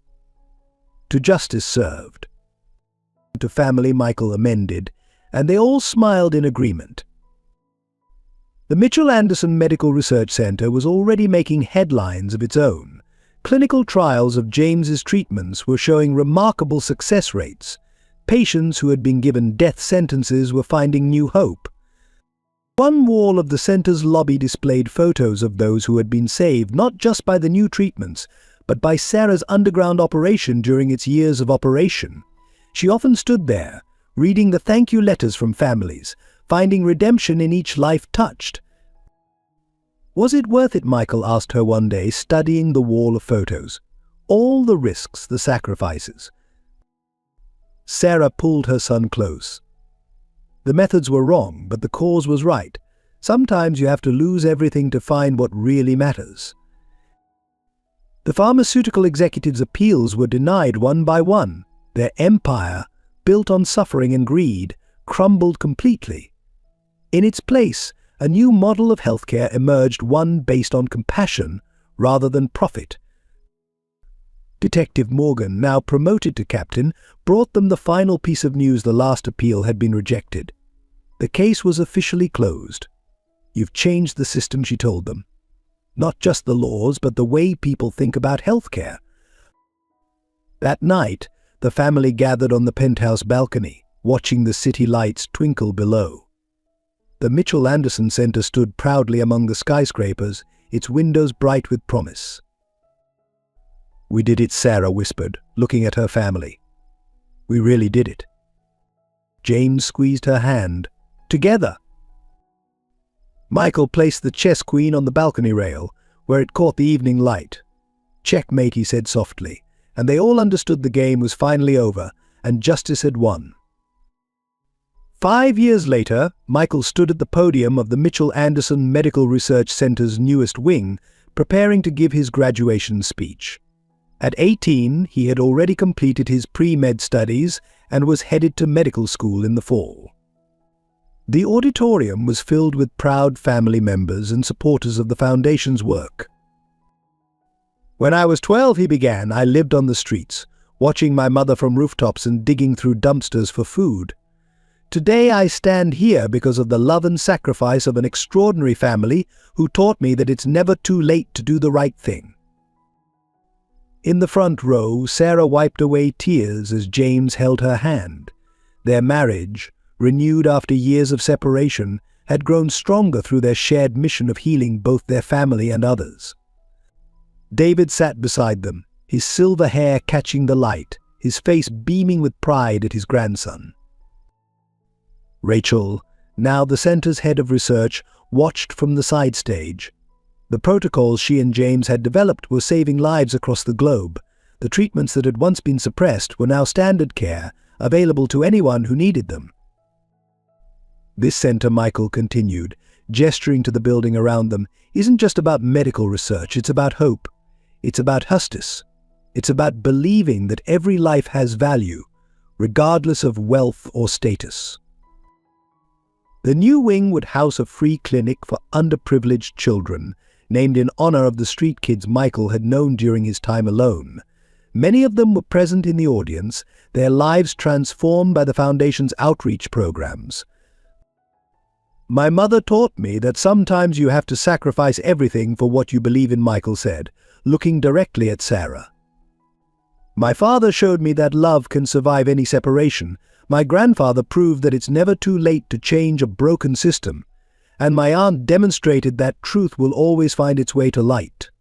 To justice served. To family, Michael amended, and they all smiled in agreement. The Mitchell Anderson Medical Research Center was already making headlines of its own. Clinical trials of James's treatments were showing remarkable success rates. Patients who had been given death sentences were finding new hope. One wall of the center's lobby displayed photos of those who had been saved not just by the new treatments, but by Sarah's underground operation during its years of operation. She often stood there, reading the thank you letters from families, finding redemption in each life touched. Was it worth it, Michael asked her one day, studying the wall of photos? All the risks, the sacrifices. Sarah pulled her son close. The methods were wrong, but the cause was right. Sometimes you have to lose everything to find what really matters. The pharmaceutical executives' appeals were denied one by one. Their empire, built on suffering and greed, crumbled completely. In its place, a new model of healthcare emerged, one based on compassion rather than profit. Detective Morgan, now promoted to captain, brought them the final piece of news: the last appeal had been rejected. The case was officially closed. You've changed the system, she told them. Not just the laws, but the way people think about healthcare. That night, the family gathered on the penthouse balcony, watching the city lights twinkle below. The Mitchell Anderson Center stood proudly among the skyscrapers, its windows bright with promise. We did it, Sarah whispered, looking at her family. We really did it. James squeezed her hand. Together. Michael placed the chess queen on the balcony rail, where it caught the evening light. Checkmate, he said softly, and they all understood the game was finally over, and justice had won. 5 years later, Michael stood at the podium of the Mitchell Anderson Medical Research Center's newest wing, preparing to give his graduation speech. At 18, he had already completed his pre-med studies and was headed to medical school in the fall. The auditorium was filled with proud family members and supporters of the foundation's work. When I was 12, he began, I lived on the streets, watching my mother from rooftops and digging through dumpsters for food. Today I stand here because of the love and sacrifice of an extraordinary family who taught me that it's never too late to do the right thing. In the front row, Sarah wiped away tears as James held her hand. Their marriage, renewed after years of separation, had grown stronger through their shared mission of healing both their family and others. David sat beside them, his silver hair catching the light, his face beaming with pride at his grandson. Rachel, now the center's head of research, watched from the side stage. The protocols she and James had developed were saving lives across the globe. The treatments that had once been suppressed were now standard care, available to anyone who needed them. This center, Michael continued, gesturing to the building around them, isn't just about medical research, it's about hope. It's about justice. It's about believing that every life has value, regardless of wealth or status. The new wing would house a free clinic for underprivileged children, named in honor of the street kids Michael had known during his time alone. Many of them were present in the audience, their lives transformed by the Foundation's outreach programs. My mother taught me that sometimes you have to sacrifice everything for what you believe in, Michael said, looking directly at Sarah. My father showed me that love can survive any separation. My grandfather proved that it's never too late to change a broken system. And my aunt demonstrated that truth will always find its way to light.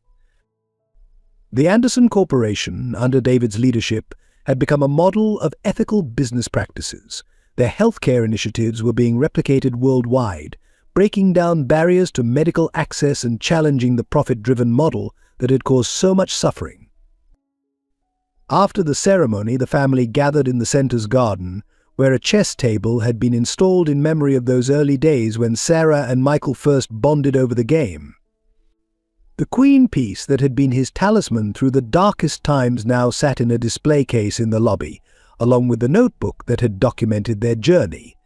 The Anderson Corporation, under David's leadership, had become a model of ethical business practices. Their healthcare initiatives were being replicated worldwide, breaking down barriers to medical access and challenging the profit-driven model that had caused so much suffering. After the ceremony, the family gathered in the center's garden, where a chess table had been installed in memory of those early days when Sarah and Michael first bonded over the game. The queen piece that had been his talisman through the darkest times now sat in a display case in the lobby, along with the notebook that had documented their journey.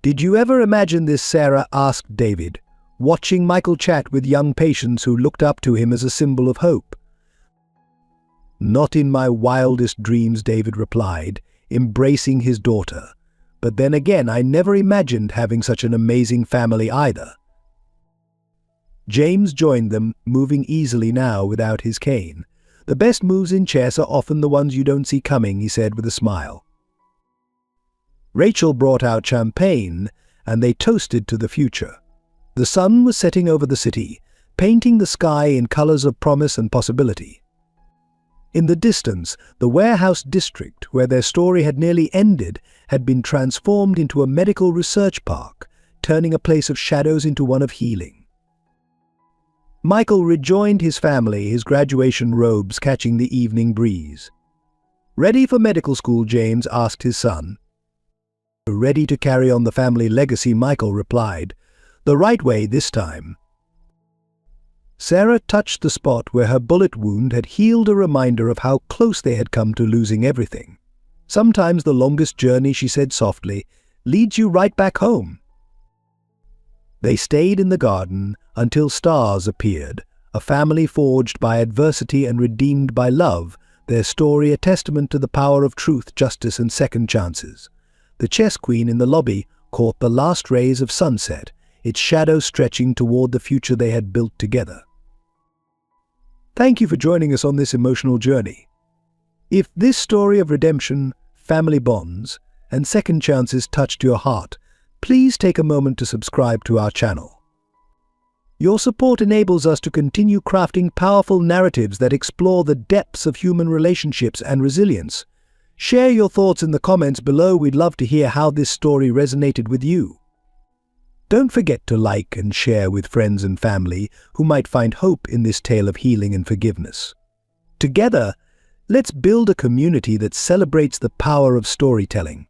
Did you ever imagine this, Sarah asked David, watching Michael chat with young patients who looked up to him as a symbol of hope. "Not in my wildest dreams," David replied, embracing his daughter. "But then again, I never imagined having such an amazing family either." James joined them, moving easily now without his cane. "The best moves in chess are often the ones you don't see coming," he said with a smile. Rachel brought out champagne, and they toasted to the future. The sun was setting over the city, painting the sky in colors of promise and possibility. In the distance, the warehouse district, where their story had nearly ended, had been transformed into a medical research park, turning a place of shadows into one of healing. Michael rejoined his family, his graduation robes catching the evening breeze. "Ready for medical school?" James asked his son. "Ready to carry on the family legacy," Michael replied. "The right way this time." Sarah touched the spot where her bullet wound had healed, a reminder of how close they had come to losing everything. "Sometimes the longest journey," she said softly, "leads you right back home." They stayed in the garden until stars appeared, a family forged by adversity and redeemed by love, their story a testament to the power of truth, justice, and second chances. The chess queen in the lobby caught the last rays of sunset, its shadow stretching toward the future they had built together. Thank you for joining us on this emotional journey. If this story of redemption, family bonds, and second chances touched your heart, please take a moment to subscribe to our channel. Your support enables us to continue crafting powerful narratives that explore the depths of human relationships and resilience. Share your thoughts in the comments below. We'd love to hear how this story resonated with you. Don't forget to like and share with friends and family who might find hope in this tale of healing and forgiveness. Together, let's build a community that celebrates the power of storytelling.